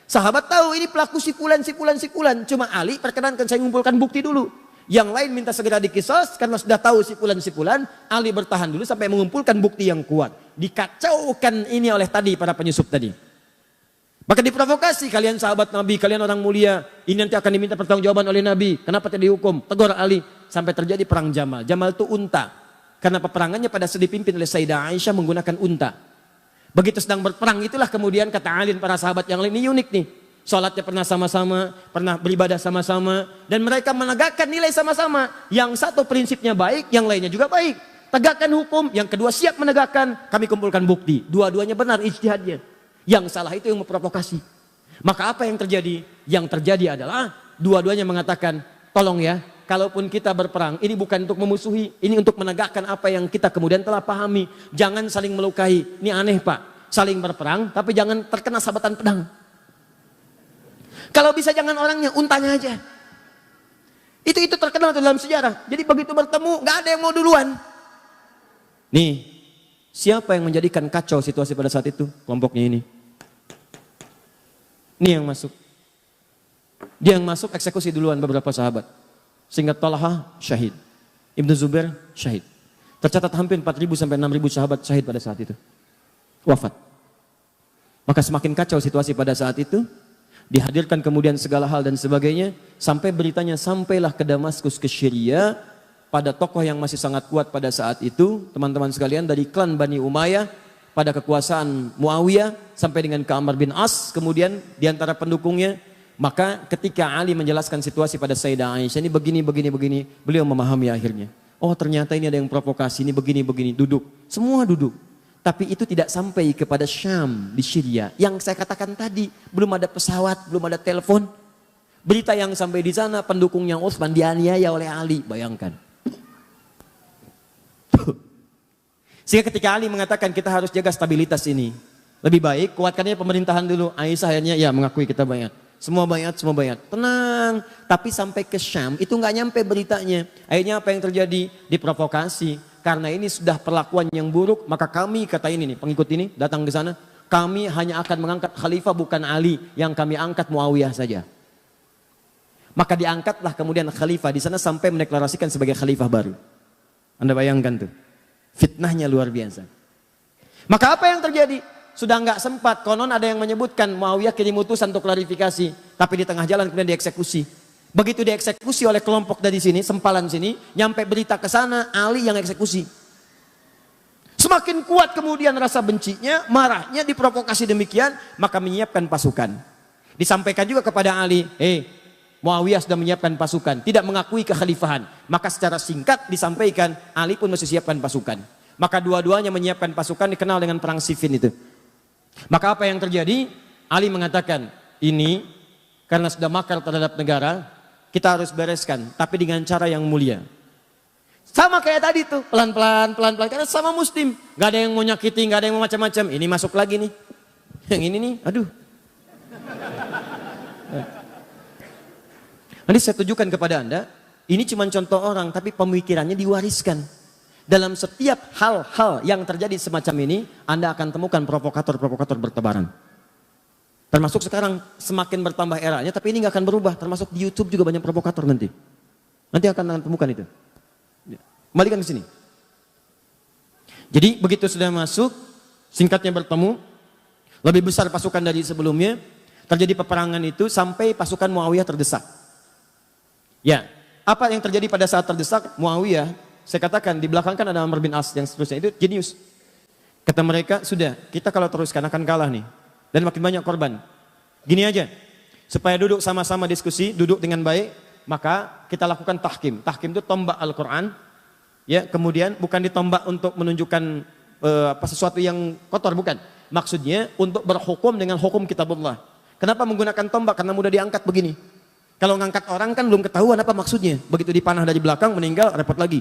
A: Sahabat tahu ini pelaku si fulan, si fulan, si fulan. Cuma Ali perkenankan saya mengumpulkan bukti dulu. Yang lain minta segera dikisos karena sudah tahu si fulan, Ali bertahan dulu sampai mengumpulkan bukti yang kuat. Dikacaukan ini oleh tadi para penyusup tadi. Maka diprovokasi, kalian sahabat Nabi, kalian orang mulia, ini nanti akan diminta pertanggungjawaban oleh Nabi. Kenapa tidak dihukum? Tegur Ali sampai terjadi perang Jamal. Jamal itu unta. Karena peperangannya pada saat dipimpin oleh Sayyidah Aisyah menggunakan unta. Begitu sedang berperang itulah kemudian kata Ali dan para sahabat yang lain, ini unik nih. Sholatnya pernah sama-sama, pernah beribadah sama-sama. Dan mereka menegakkan nilai sama-sama. Yang satu prinsipnya baik, yang lainnya juga baik. Tegakkan hukum, yang kedua siap menegakkan, kami kumpulkan bukti. Dua-duanya benar ijtihadnya. Yang salah itu yang memprovokasi. Maka apa yang terjadi? Yang terjadi adalah dua-duanya mengatakan, tolong ya, kalaupun kita berperang, ini bukan untuk memusuhi, ini untuk menegakkan apa yang kita kemudian telah pahami. Jangan saling melukai. Ini aneh Pak, saling berperang, tapi jangan terkena sabatan pedang. Kalau bisa jangan orangnya, untanya aja. Itu terkenal dalam sejarah. Jadi begitu bertemu, nggak ada yang mau duluan. Nih, siapa yang menjadikan kacau situasi pada saat itu? Kelompoknya ini. Ini yang masuk. Dia yang masuk eksekusi duluan beberapa sahabat. Sehingga Talha syahid. Ibnu Zubair syahid. Tercatat hampir 4.000 sampai 6.000 sahabat syahid pada saat itu. Wafat. Maka semakin kacau situasi pada saat itu. Dihadirkan kemudian segala hal dan sebagainya. Sampai beritanya sampailah ke Damaskus, ke Syria. Pada tokoh yang masih sangat kuat pada saat itu. Teman-teman sekalian dari klan Bani Umayyah. Pada kekuasaan Muawiyah. Sampai dengan ke Amr bin As. Kemudian diantara pendukungnya. Maka ketika Ali menjelaskan situasi pada Sayyidah Aisyah. Ini begini. Beliau memahami akhirnya. Oh ternyata ini ada yang provokasi. Ini begini. Duduk. Semua duduk. Tapi itu tidak sampai kepada Syam di Syria. Yang saya katakan tadi, belum ada pesawat, belum ada telepon. Berita yang sampai di sana, pendukungnya Utsman dianiaya oleh Ali. Bayangkan. Sehingga ketika Ali mengatakan kita harus jaga stabilitas ini. Lebih baik kuatkannya pemerintahan dulu. Aisyah akhirnya ya mengakui kita bayat. Semua bayat. Tenang. Tapi sampai ke Syam itu nggak nyampe beritanya. Akhirnya apa yang terjadi? Diprovokasi. Karena ini sudah perlakuan yang buruk, maka kami, kata ini nih, pengikut ini datang ke sana, kami hanya akan mengangkat khalifah bukan Ali, yang kami angkat Muawiyah saja. Maka diangkatlah kemudian khalifah di sana sampai mendeklarasikan sebagai khalifah baru. Anda bayangkan tuh, fitnahnya luar biasa. Maka apa yang terjadi? Sudah nggak sempat, konon ada yang menyebutkan Muawiyah kirim utusan untuk klarifikasi, tapi di tengah jalan kemudian dieksekusi. Begitu dieksekusi oleh kelompok dari sini, sempalan sini, nyampe berita ke sana, Ali yang eksekusi. Semakin kuat kemudian rasa bencinya, marahnya, diprovokasi demikian, maka menyiapkan pasukan. Disampaikan juga kepada Ali, Muawiyah sudah menyiapkan pasukan, tidak mengakui kekhalifahan. Maka secara singkat disampaikan, Ali pun mesti siapkan pasukan. Maka dua-duanya menyiapkan pasukan, dikenal dengan perang Siffin itu. Maka apa yang terjadi? Ali mengatakan, ini karena sudah makar terhadap negara, kita harus bereskan, tapi dengan cara yang mulia. Sama kayak tadi tuh, pelan-pelan, karena sama muslim. Gak ada yang mau nyakiti, gak ada yang mau macam-macam. Ini masuk lagi nih. Yang ini nih, aduh. Nanti saya tunjukkan kepada Anda, ini cuma contoh orang, tapi pemikirannya diwariskan. Dalam setiap hal-hal yang terjadi semacam ini, Anda akan temukan provokator-provokator bertebaran. Termasuk sekarang semakin bertambah eranya, tapi ini nggak akan berubah. Termasuk di YouTube juga banyak provokator nanti. Nanti akan temukan itu. Kembalikan ke sini. Jadi begitu sudah masuk, singkatnya bertemu, lebih besar pasukan dari sebelumnya, terjadi peperangan itu sampai pasukan Muawiyah terdesak. Ya, apa yang terjadi pada saat terdesak Muawiyah? Saya katakan di belakang kan ada Amr bin As yang seterusnya, itu jenius. Kata mereka, sudah kita kalau teruskan akan kalah nih. Dan makin banyak korban. Gini aja, supaya duduk sama-sama diskusi, duduk dengan baik, maka kita lakukan tahkim. Tahkim itu tombak Al-Quran. Ya, kemudian bukan ditombak untuk menunjukkan sesuatu yang kotor, bukan. Maksudnya untuk berhukum dengan hukum kitabullah. Kenapa menggunakan tombak? Karena mudah diangkat begini. Kalau ngangkat orang kan belum ketahuan apa maksudnya. Begitu dipanah dari belakang, meninggal, repot lagi.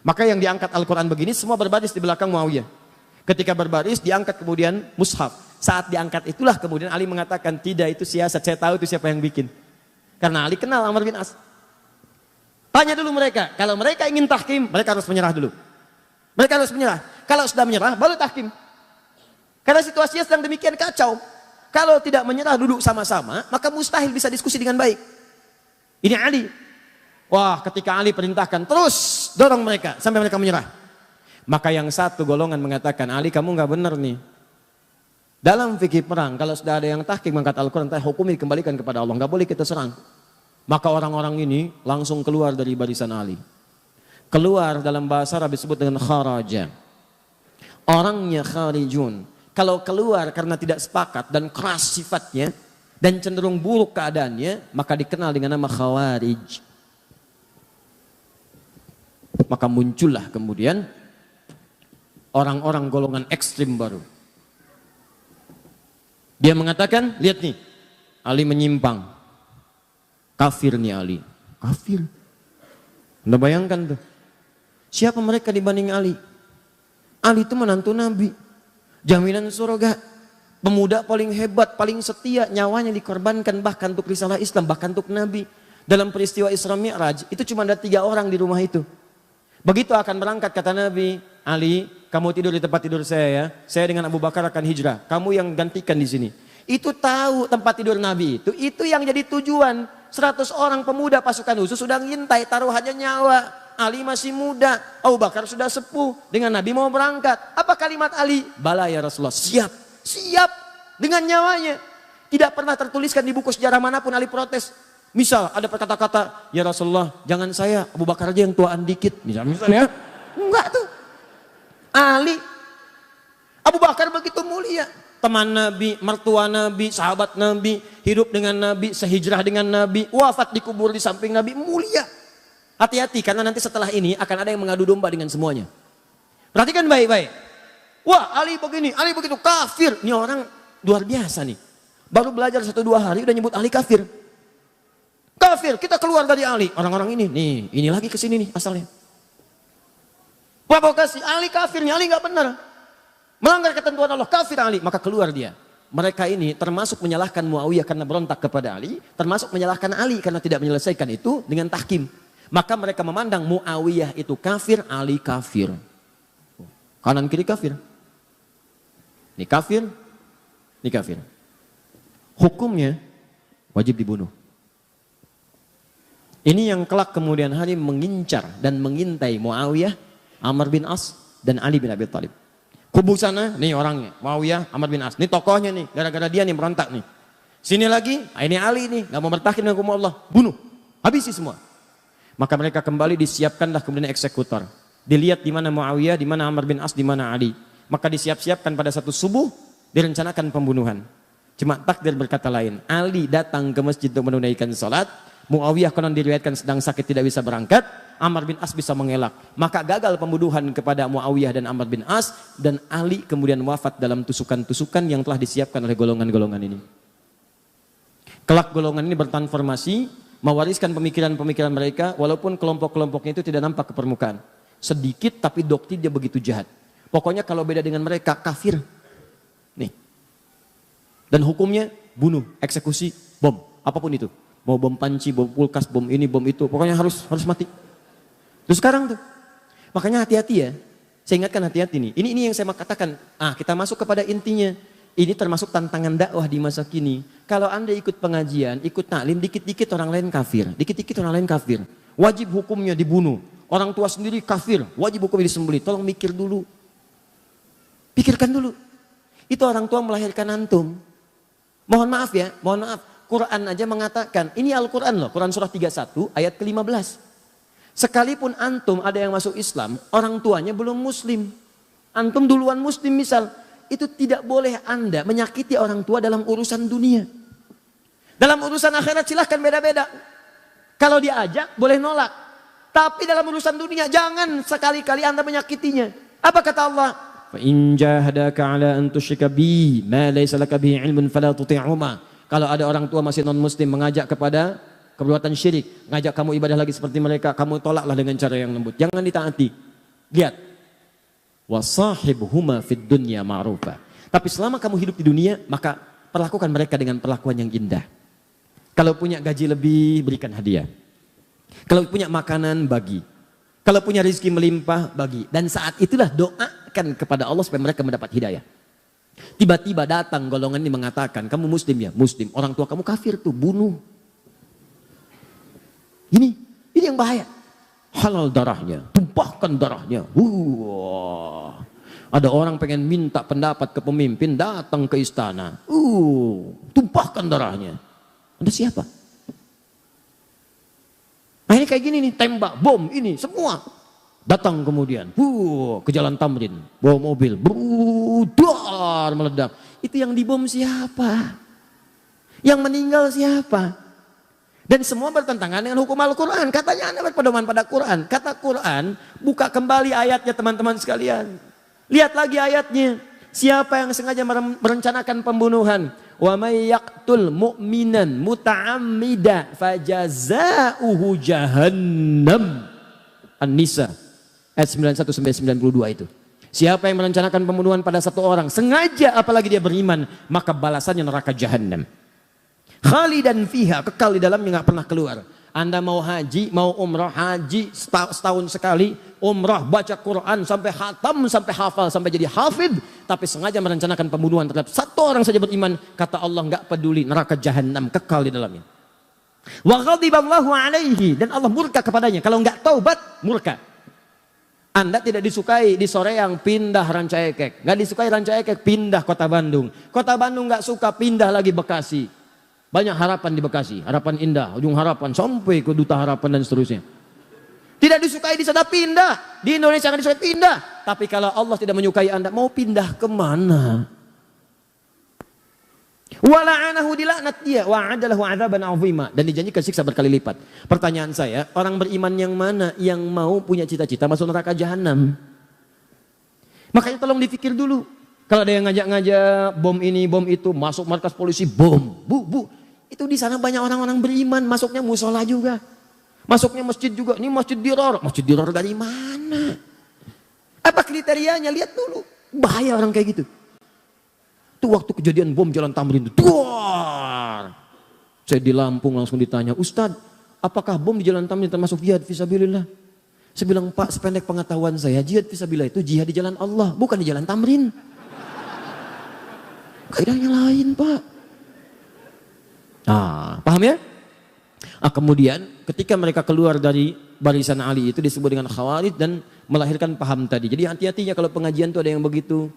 A: Maka yang diangkat Al-Quran begini, semua berbaris di belakang Muawiyah. Ketika berbaris, diangkat kemudian mushaf. Saat diangkat itulah kemudian Ali mengatakan, tidak itu siasat, saya tahu itu siapa yang bikin. Karena Ali kenal Amr bin As. Tanya dulu mereka, kalau mereka ingin tahkim, mereka harus menyerah dulu. Mereka harus menyerah. Kalau sudah menyerah, baru tahkim. Karena situasinya sedang demikian kacau. Kalau tidak menyerah duduk sama-sama, maka mustahil bisa diskusi dengan baik. Ini Ali. Wah, ketika Ali perintahkan, terus dorong mereka sampai mereka menyerah. Maka yang satu golongan mengatakan, Ali kamu nggak benar nih. Dalam fikih perang, kalau sudah ada yang tahkim mengangkat Al-Quran, hukum dikembalikan kepada Allah, nggak boleh kita serang. Maka orang-orang ini langsung keluar dari barisan Ali. Keluar dalam bahasa Arab disebut dengan kharaja. Orangnya kharijun. Kalau keluar karena tidak sepakat dan keras sifatnya dan cenderung buruk keadaannya, maka dikenal dengan nama khawarij. Maka muncullah kemudian orang-orang golongan ekstrim baru. Dia mengatakan, lihat nih, Ali menyimpang. Kafir nih Ali. Kafir. Anda bayangkan tuh. Siapa mereka dibanding Ali? Ali itu menantu Nabi. Jaminan surga. Pemuda paling hebat, paling setia. Nyawanya dikorbankan bahkan untuk risalah Islam, bahkan untuk Nabi. Dalam peristiwa Isra Mi'raj, itu cuma ada 3 orang di rumah itu. Begitu akan berangkat kata Nabi, Ali, kamu tidur di tempat tidur saya ya. Saya dengan Abu Bakar akan hijrah. Kamu yang gantikan di sini. Itu tahu tempat tidur Nabi itu. Itu yang jadi tujuan. 100 orang pemuda pasukan khusus sudah ngintai, taruhannya nyawa. Ali masih muda, Abu Bakar sudah sepuh. Dengan Nabi mau berangkat. Apa kalimat Ali? Bala ya Rasulullah. Siap, siap dengan nyawanya. Tidak pernah tertuliskan di buku sejarah manapun Ali protes. Misal ada kata-kata, ya Rasulullah jangan saya, Abu Bakar aja yang tuaan dikit. Misalnya, enggak tuh. Ali, Abu Bakar begitu mulia. Teman Nabi, mertua Nabi, sahabat Nabi, hidup dengan Nabi, sehijrah dengan Nabi, wafat dikubur di samping Nabi, mulia. Hati-hati karena nanti setelah ini akan ada yang mengadu domba dengan semuanya. Perhatikan baik-baik. Wah Ali begini, Ali begitu, kafir. Ini orang luar biasa nih. Baru belajar 1-2 hari udah nyebut Ali kafir. Kafir, kita keluar dari Ali. Orang-orang ini lagi kesini nih asalnya. Provokasi, Ali kafirnya, Ali nggak benar. Melanggar ketentuan Allah, kafir Ali. Maka keluar dia. Mereka ini termasuk menyalahkan Muawiyah karena berontak kepada Ali. Termasuk menyalahkan Ali karena tidak menyelesaikan itu dengan tahkim. Maka mereka memandang Muawiyah itu kafir, Ali kafir. Kanan kiri kafir. Ini kafir, ini kafir. Hukumnya wajib dibunuh. Ini yang kelak kemudian hari mengincar dan mengintai Muawiyah, Amr bin As, dan Ali bin Abi Thalib. Kubu sana, nih orangnya, Muawiyah, Amr bin As. Ini tokohnya nih, gara-gara dia nih berontak nih. Sini lagi, ini Ali nih, gak mau bertahan dengan hukum Allah. Bunuh, habisi semua. Maka mereka kembali disiapkanlah kemudian eksekutor. Dilihat di mana Muawiyah, di mana Amr bin As, di mana Ali. Maka disiap-siapkan pada satu subuh, direncanakan pembunuhan. Cuma takdir berkata lain. Ali datang ke masjid untuk menunaikan sholat. Muawiyah konon diriwayatkan sedang sakit tidak bisa berangkat. Amr bin As bisa mengelak. Maka gagal pembunuhan kepada Muawiyah dan Amr bin As. Dan Ali kemudian wafat dalam tusukan-tusukan yang telah disiapkan oleh golongan-golongan ini. Kelak golongan ini bertransformasi, mewariskan pemikiran-pemikiran mereka, walaupun kelompok-kelompoknya itu tidak nampak ke permukaan. Sedikit tapi doktrin dia begitu jahat. Pokoknya kalau beda dengan mereka, kafir. Nih. Dan hukumnya bunuh, eksekusi, bom, apapun itu. Mau bom panci, bom kulkas, bom ini, bom itu. Pokoknya harus mati. Terus sekarang tuh, Makanya hati-hati ya. Saya ingatkan hati-hati nih. Ini yang saya mau katakan. Kita masuk kepada intinya. Ini termasuk tantangan dakwah di masa kini. Kalau Anda ikut pengajian, ikut taklim, dikit-dikit orang lain kafir. Dikit-dikit orang lain kafir. Wajib hukumnya dibunuh. Orang tua sendiri kafir. Wajib hukumnya disembelih. Tolong mikir dulu. Pikirkan dulu. Itu orang tua melahirkan antum. Mohon maaf ya, mohon maaf. Quran aja mengatakan, ini Al-Quran loh. Quran surah 31 ayat ke-15. Sekalipun antum ada yang masuk Islam, orang tuanya belum muslim. Antum duluan muslim misal. Itu tidak boleh Anda menyakiti orang tua dalam urusan dunia. Dalam urusan akhirat silahkan beda-beda. Kalau diajak boleh nolak. Tapi dalam urusan dunia jangan sekali-kali Anda menyakitinya. Apa kata Allah? فَإِنْ جَاهَدَاكَ عَلَىٰ أَنْ تُشْرِكَ بِي مَا لَيْسَ لَكَ بِهِ عِلْمٌ فَلَا تُطِعْهُمَا. Kalau ada orang tua masih non-muslim mengajak kepada perbuatan syirik, ngajak kamu ibadah lagi seperti mereka, kamu tolaklah dengan cara yang lembut. Jangan ditaati. Lihat. Wasahibhuma fid dunya ma'rufa. Tapi selama kamu hidup di dunia, maka perlakukan mereka dengan perlakuan yang indah. Kalau punya gaji lebih, berikan hadiah. Kalau punya makanan, bagi. Kalau punya rezeki melimpah, bagi. Dan saat itulah doakan kepada Allah supaya mereka mendapat hidayah. Tiba-tiba datang golongan ini mengatakan, kamu muslim ya? Muslim. Orang tua kamu kafir tuh, bunuh. Ini yang bahaya. Halal darahnya, tumpahkan darahnya. Ada orang pengen minta pendapat ke pemimpin, datang ke istana. Tumpahkan darahnya. Anda siapa? Nah ini kayak gini nih, tembak, bom, ini semua. Datang kemudian, ke Jalan Tamrin, bawa mobil, dar meledak. Itu yang dibom siapa? Yang meninggal siapa? Dan semua bertentangan dengan hukum Al-Quran. Katanya Anda berpedoman pada Quran. Kata Quran, buka kembali ayatnya teman-teman sekalian. Lihat lagi ayatnya. Siapa yang sengaja merencanakan pembunuhan? Wa may yaqtul mu'minan muta'ammida fajaza'uhu jahannam. An-Nisa ayat 91 sampai 92 itu. Siapa yang merencanakan pembunuhan pada satu orang sengaja apalagi dia beriman, maka balasannya neraka jahannam. Khalidan fiha, kekal di dalamnya nggak pernah keluar. Anda mau haji, mau umrah, haji setahun sekali, umrah, baca Quran sampai khatam, sampai hafal, sampai jadi hafid, tapi sengaja merencanakan pembunuhan terhadap satu orang saja beriman, kata Allah nggak peduli, neraka jahannam, kekal di dalamnya. Wa ghadiballahu alaihi, dan Allah murka kepadanya. Kalau nggak taubat, murka. Anda tidak disukai di Soreang, pindah Ranca Ekek. Nggak disukai Ranca Ekek, pindah Kota Bandung. Kota Bandung nggak suka, pindah lagi Bekasi. Banyak harapan di Bekasi, harapan indah, ujung harapan sampai ke Duta Harapan dan seterusnya. Tidak disukai di sana, pindah. Di Indonesia nggak disukai, pindah. Tapi kalau Allah tidak menyukai Anda, mau pindah kemana? Wala'anahu, dilaknat dia, wa'adalahu 'adzaban 'azima, dan dijanjikan siksa berkali lipat. Pertanyaan saya, orang beriman yang mana yang mau punya cita-cita masuk neraka jahanam? Makanya tolong dipikir dulu. Kalau ada yang ngajak-ngajak bom ini, bom itu, masuk markas polisi, bom, bu. Itu di sana banyak orang-orang beriman, masuknya musola juga. Masuknya masjid juga. Ini masjid diror. Masjid diror dari mana? Apa kriterianya? Lihat dulu. Bahaya orang kayak gitu. Itu waktu kejadian bom Jalan Tamrin itu. Saya di Lampung langsung ditanya, Ustadz, apakah bom di Jalan Tamrin termasuk jihad fisabilillah? Saya bilang, Pak, sependek pengetahuan saya, jihad fisabilillah itu jihad di jalan Allah, bukan di Jalan Tamrin. Kaidahnya lain, Pak. Paham ya? Kemudian ketika mereka keluar dari barisan Ali itu disebut dengan Khawarij dan melahirkan paham tadi. Jadi hati-hatinya kalau pengajian itu ada yang begitu.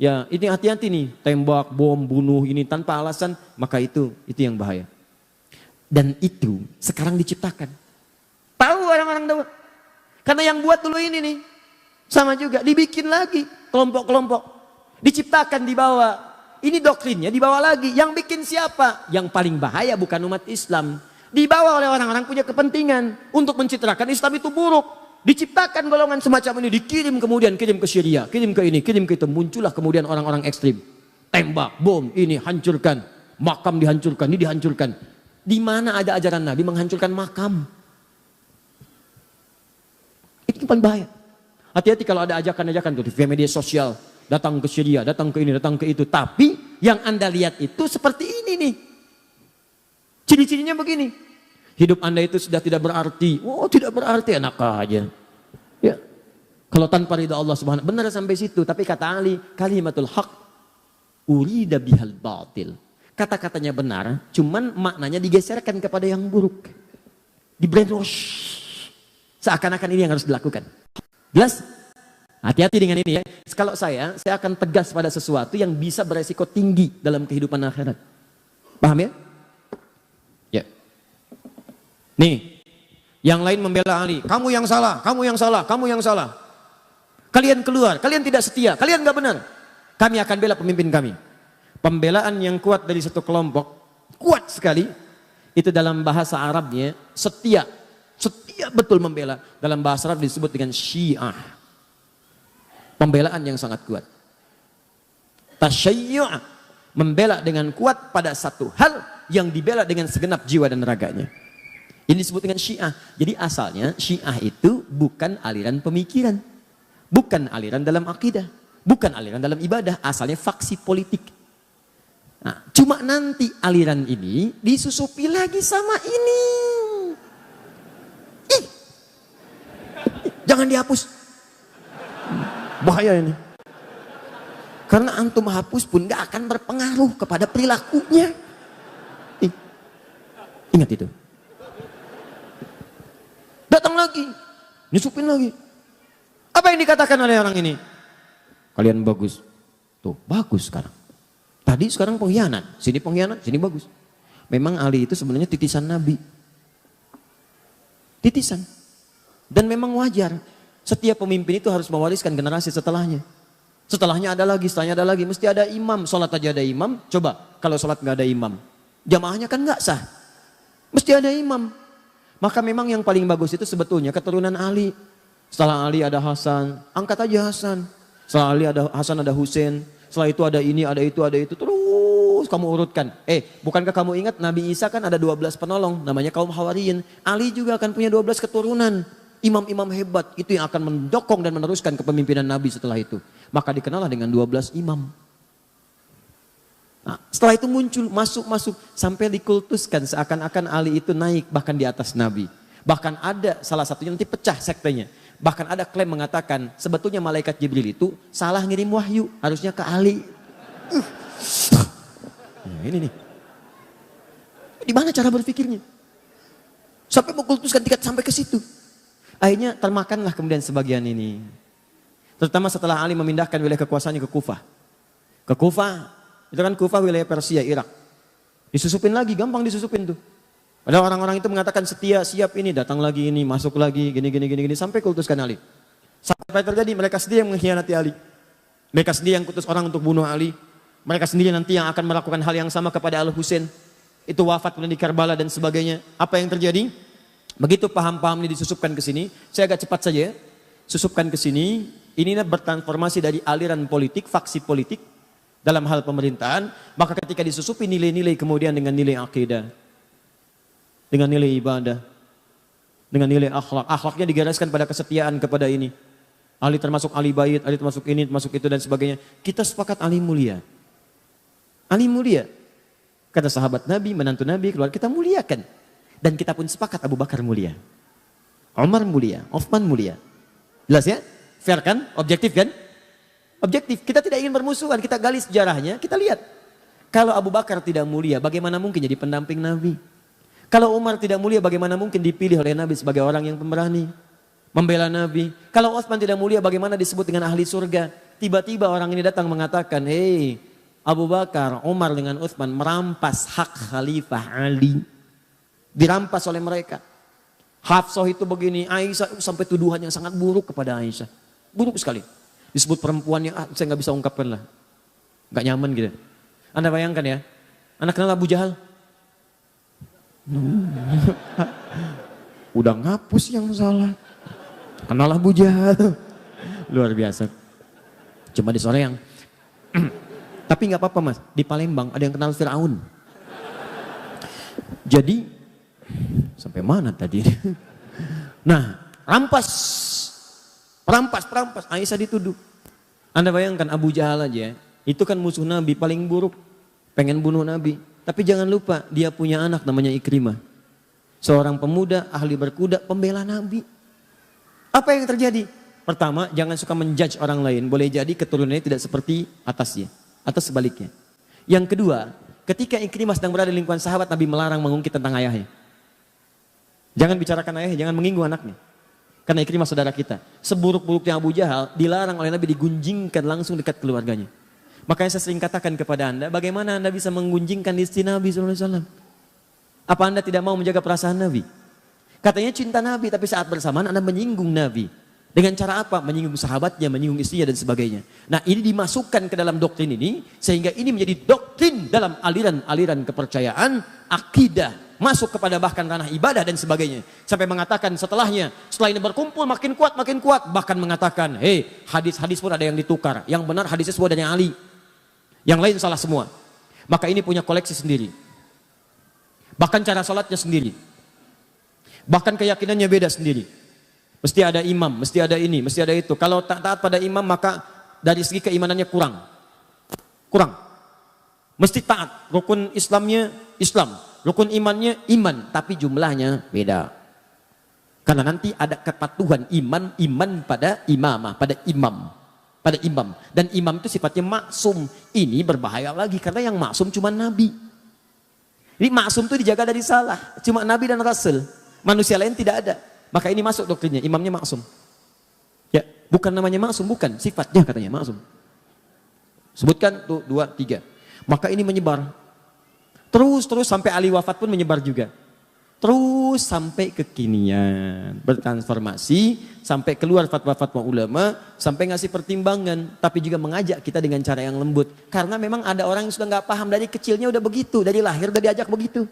A: Ya, ini hati-hati nih, tembak, bom, bunuh ini tanpa alasan, maka itu yang bahaya. Dan itu sekarang diciptakan. Tahu orang-orang tahu. Karena yang buat dulu ini nih sama juga dibikin lagi kelompok-kelompok. Diciptakan di bawah. Ini doktrinnya dibawa lagi. Yang bikin siapa? Yang paling bahaya bukan umat Islam. Dibawa oleh orang-orang punya kepentingan untuk mencitrakan Islam itu buruk. Diciptakan golongan semacam ini, dikirim kemudian, kirim ke Syria, kirim ke ini, kirim ke itu. Muncullah kemudian orang-orang ekstrim. Tembak, bom, ini hancurkan. Makam dihancurkan, ini dihancurkan. Di mana ada ajaran Nabi menghancurkan makam? Itu paling bahaya. Hati-hati kalau ada ajakan-ajakan tuh di media sosial. Datang ke Syria, datang ke ini, datang ke itu. Tapi yang Anda lihat itu seperti ini nih. Ciri-cirinya begini. Hidup Anda itu sudah tidak berarti. Oh, tidak berarti, enak aja. Ya. Kalau tanpa ridha Allah Subhanahu, benar sampai situ. Tapi kata Ali, kalimatul haq urida bihal batil. Kata-katanya benar, cuman maknanya digeserkan kepada yang buruk. Di brainwash. Seakan-akan ini yang harus dilakukan. Jelas? Hati-hati dengan ini ya. Kalau saya akan tegas pada sesuatu yang bisa beresiko tinggi dalam kehidupan akhirat. Paham ya? Ya. Nih, yang lain membela Ali. Kamu yang salah, kamu yang salah, kamu yang salah. Kalian keluar, kalian tidak setia, kalian gak benar. Kami akan bela pemimpin kami. Pembelaan yang kuat dari satu kelompok, kuat sekali. Itu dalam bahasa Arabnya setia. Setia betul membela. Dalam bahasa Arab disebut dengan Syiah. Pembelaan yang sangat kuat. Tasyayyu', membela dengan kuat pada satu hal yang dibela dengan segenap jiwa dan raganya. Ini disebut dengan Syiah. Jadi asalnya Syiah itu bukan aliran pemikiran, bukan aliran dalam akidah, bukan aliran dalam ibadah, asalnya faksi politik. Nah, cuma nanti aliran ini disusupi lagi sama ini. Ih, jangan dihapus. Bahaya ini. Karena antum hapus pun gak akan berpengaruh kepada perilakunya. Ingat itu. Datang lagi, nyusupin lagi. Apa yang dikatakan oleh orang ini? Kalian bagus. Tuh, bagus sekarang. Tadi sekarang pengkhianat, sini bagus. Memang Ali itu sebenarnya titisan Nabi. Titisan. Dan memang wajar. Setiap pemimpin itu harus mewariskan generasi setelahnya. Setelahnya ada lagi, setelahnya ada lagi. Mesti ada imam, sholat aja ada imam. Coba kalau sholat nggak ada imam, jamaahnya kan nggak sah. Mesti ada imam. Maka memang yang paling bagus itu sebetulnya keturunan Ali. Setelah Ali ada Hasan, angkat aja Hasan. Setelah Ali ada Hasan, ada Husain. Setelah itu ada ini, ada itu, ada itu. Terus kamu urutkan. Bukankah kamu ingat Nabi Isa kan ada 12 penolong. Namanya kaum Hawariyin. Ali juga akan punya 12 keturunan. Imam-imam hebat itu yang akan mendokong dan meneruskan kepemimpinan Nabi setelah itu. Maka dikenallah dengan 12 imam. Nah, setelah itu muncul, masuk sampai dikultuskan seakan-akan Ali itu naik bahkan di atas Nabi. Bahkan ada salah satunya nanti pecah sektenya. Bahkan ada klaim mengatakan sebetulnya malaikat Jibril itu salah ngirim wahyu, harusnya ke Ali. Nah, ini nih. Di mana cara berpikirnya? Sampai mengkultuskan tingkat sampai ke situ. Akhirnya termakanlah kemudian sebagian ini. Terutama setelah Ali memindahkan wilayah kekuasaannya ke Kufah. Ke Kufah, itu kan Kufah wilayah Persia, Irak. Disusupin lagi, gampang disusupin tuh. Padahal orang-orang itu mengatakan setia, siap ini, datang lagi ini, masuk lagi, gini, sampai kultuskan Ali. Sampai terjadi mereka sendiri yang mengkhianati Ali. Mereka sendiri yang kutus orang untuk bunuh Ali. Mereka sendiri nanti yang akan melakukan hal yang sama kepada Al-Husain. Itu wafat kemudian di Karbala dan sebagainya. Apa yang terjadi? Begitu paham-paham ini disusupkan ke sini, saya agak cepat saja, susupkan ke sini, ini bertransformasi dari aliran politik, faksi politik dalam hal pemerintahan, maka ketika disusupi nilai-nilai kemudian dengan nilai akidah, dengan nilai ibadah, dengan nilai akhlak, akhlaknya digariskan pada kesetiaan kepada ini. Ali termasuk Ali bait, Ali termasuk ini, termasuk itu dan sebagainya. Kita sepakat Ali mulia. Ali mulia. Kata sahabat Nabi, menantu Nabi, keluar kita muliakan. Dan kita pun sepakat Abu Bakar mulia. Umar mulia, Utsman mulia. Jelas ya? Fair kan? Objektif kan? Objektif. Kita tidak ingin bermusuhan, kita gali sejarahnya, kita lihat. Kalau Abu Bakar tidak mulia, bagaimana mungkin jadi pendamping Nabi? Kalau Umar tidak mulia, bagaimana mungkin dipilih oleh Nabi sebagai orang yang pemberani? Membela Nabi. Kalau Utsman tidak mulia, bagaimana disebut dengan ahli surga? Tiba-tiba orang ini datang mengatakan, hei Abu Bakar, Umar dengan Utsman merampas hak Khalifah Ali. Dirampas oleh mereka. Hafsah itu begini, Aisyah sampai tuduhan yang sangat buruk kepada Aisyah. Buruk sekali. Disebut perempuan yang saya nggak bisa ungkapkan lah. Nggak nyaman gitu. Anda bayangkan ya, Anda kenal Abu Jahal? Udah ngapus yang salah. Kenal Abu Jahal. Luar biasa. Cuma di sore yang tapi nggak apa-apa Mas, di Palembang ada yang kenal Firaun. Jadi sampai mana tadi? Nah, rampas. Aisyah dituduh. Anda bayangkan Abu Jahal aja, itu kan musuh Nabi paling buruk. Pengen bunuh Nabi. Tapi jangan lupa, dia punya anak namanya Ikrimah. Seorang pemuda, ahli berkuda, pembela Nabi. Apa yang terjadi? Pertama, jangan suka menjudge orang lain. Boleh jadi keturunannya tidak seperti atasnya. Atau sebaliknya. Yang kedua, ketika Ikrimah sedang berada di lingkungan sahabat, Nabi melarang mengungkit tentang ayahnya. Jangan bicarakan ayahnya, jangan menyinggung anaknya. Karena Ikrimah saudara kita. Seburuk-buruknya Abu Jahal, dilarang oleh Nabi digunjingkan langsung dekat keluarganya. Makanya saya sering katakan kepada Anda, bagaimana Anda bisa menggunjingkan istri Nabi SAW? Apa Anda tidak mau menjaga perasaan Nabi? Katanya cinta Nabi, tapi saat bersamaan Anda menyinggung Nabi. Dengan cara apa? Menyinggung sahabatnya, menyinggung istrinya dan sebagainya. Nah ini dimasukkan ke dalam doktrin ini, sehingga ini menjadi doktrin dalam aliran-aliran kepercayaan, akidah, masuk kepada bahkan ranah ibadah dan sebagainya. Sampai mengatakan setelahnya, setelah ini berkumpul makin kuat, bahkan mengatakan, hei hadis-hadis pun ada yang ditukar. Yang benar hadisnya semua dari Ali, yang lain salah semua. Maka ini punya koleksi sendiri. Bahkan cara sholatnya sendiri. Bahkan keyakinannya beda sendiri. Mesti ada imam, mesti ada ini, mesti ada itu. Kalau tak taat pada imam maka dari segi keimanannya kurang. Mesti taat. Rukun Islamnya Islam, rukun imannya iman, tapi jumlahnya beda. Karena nanti ada kepatuhan iman pada imamah, pada imam. Dan imam itu sifatnya maksum. Ini berbahaya lagi karena yang maksum cuma Nabi. Jadi maksum itu dijaga dari salah, cuma Nabi dan Rasul. Manusia lain tidak ada. Maka ini masuk doktrinnya, imamnya maksum. Ya, bukan namanya maksum, bukan. Sifatnya katanya maksum. Sebutkan tuh 2, 3. Maka ini menyebar. Terus sampai Ali wafat pun menyebar juga. Terus sampai kekinian. Bertransformasi, sampai keluar fatwa-fatwa ulama, sampai ngasih pertimbangan. Tapi juga mengajak kita dengan cara yang lembut. Karena memang ada orang yang sudah nggak paham dari kecilnya udah begitu. Dari lahir udah diajak begitu.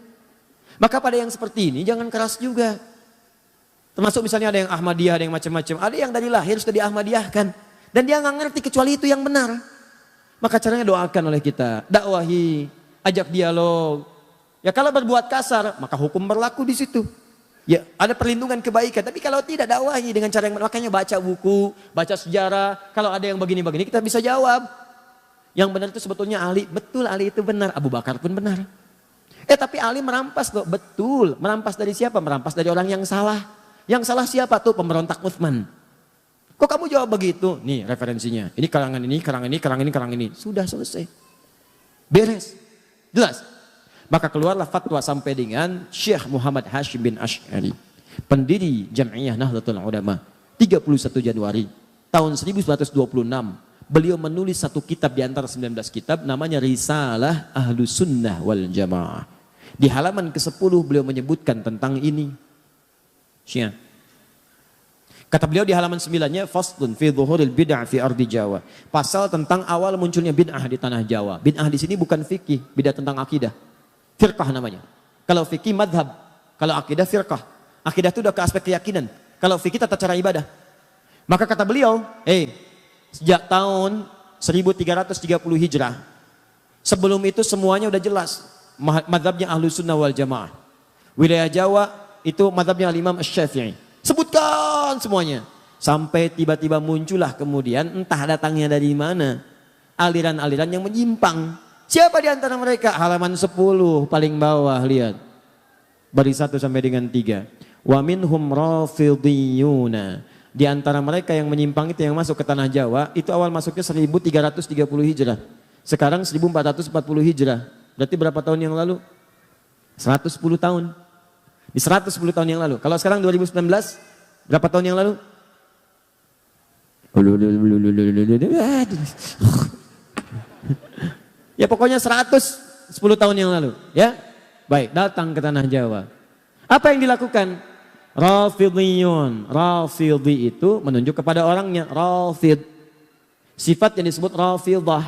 A: Maka pada yang seperti ini jangan keras juga. Termasuk misalnya ada yang Ahmadiyah, ada yang macam-macam. Ada yang dari lahir sudah diahmadiyahkan. Dan dia nggak ngerti kecuali itu yang benar. Maka caranya doakan oleh kita. Dakwahi, ajak dialog. Ya kalau berbuat kasar, maka hukum berlaku di situ. Ya ada perlindungan kebaikan. Tapi kalau tidak, dakwahi dengan cara yang benar. Makanya baca buku, baca sejarah. Kalau ada yang begini-begini kita bisa jawab. Yang benar itu sebetulnya Ali. Betul Ali itu benar. Abu Bakar pun benar. Tapi Ali merampas loh. Betul. Merampas dari siapa? Merampas dari orang yang salah. Yang salah siapa tuh? Pemberontak Utsman. Kok kamu jawab begitu? Nih referensinya. Ini karangan ini, karangan ini. Sudah selesai. Beres. Jelas. Maka keluarlah fatwa sampai dengan Syekh Muhammad Hashim bin Asy'ari. Pendiri Jam'iyah Nahdlatul Ulama. 31 Januari tahun 1926. Beliau menulis satu kitab di antara 19 kitab. Namanya Risalah Ahlus Sunnah wal Jamaah. Di halaman ke-10 beliau menyebutkan tentang ini. Syiah. Kata beliau di halaman 9-nya, Faslun fi dhuhuril bid'ah fi ardi Jawa. Pasal tentang awal munculnya bid'ah di tanah Jawa. Bid'ah di sini bukan fikih, bid'ah tentang akidah. Firqah namanya. Kalau fikih madhab, kalau akidah firqah. Akidah itu udah ke aspek keyakinan. Kalau fikih tata cara ibadah. Maka kata beliau, sejak tahun 1330 Hijrah, sebelum itu semuanya udah jelas. Madhabnya Ahlus Sunnah wal Jamaah. Wilayah Jawa itu madhabnya Imam Asy-Syafi'i. Sebutkan semuanya. Sampai tiba-tiba muncullah kemudian entah datangnya dari mana. Aliran-aliran yang menyimpang. Siapa di antara mereka? Halaman 10 paling bawah lihat. Baris 1 sampai dengan 3. Wa minhum rafidhiyuna. Di antara mereka yang menyimpang itu yang masuk ke tanah Jawa. Itu awal masuknya 1330 Hijrah. Sekarang 1440 Hijrah. Berarti berapa tahun yang lalu? 110 tahun. Di 110 tahun yang lalu. Kalau sekarang 2019, berapa tahun yang lalu? Ya pokoknya 110 tahun yang lalu. Ya, baik, datang ke tanah Jawa. Apa yang dilakukan? Rafidhiyun. Rafidhi itu menunjuk kepada orangnya. Rafid. Sifat yang disebut Rafidah.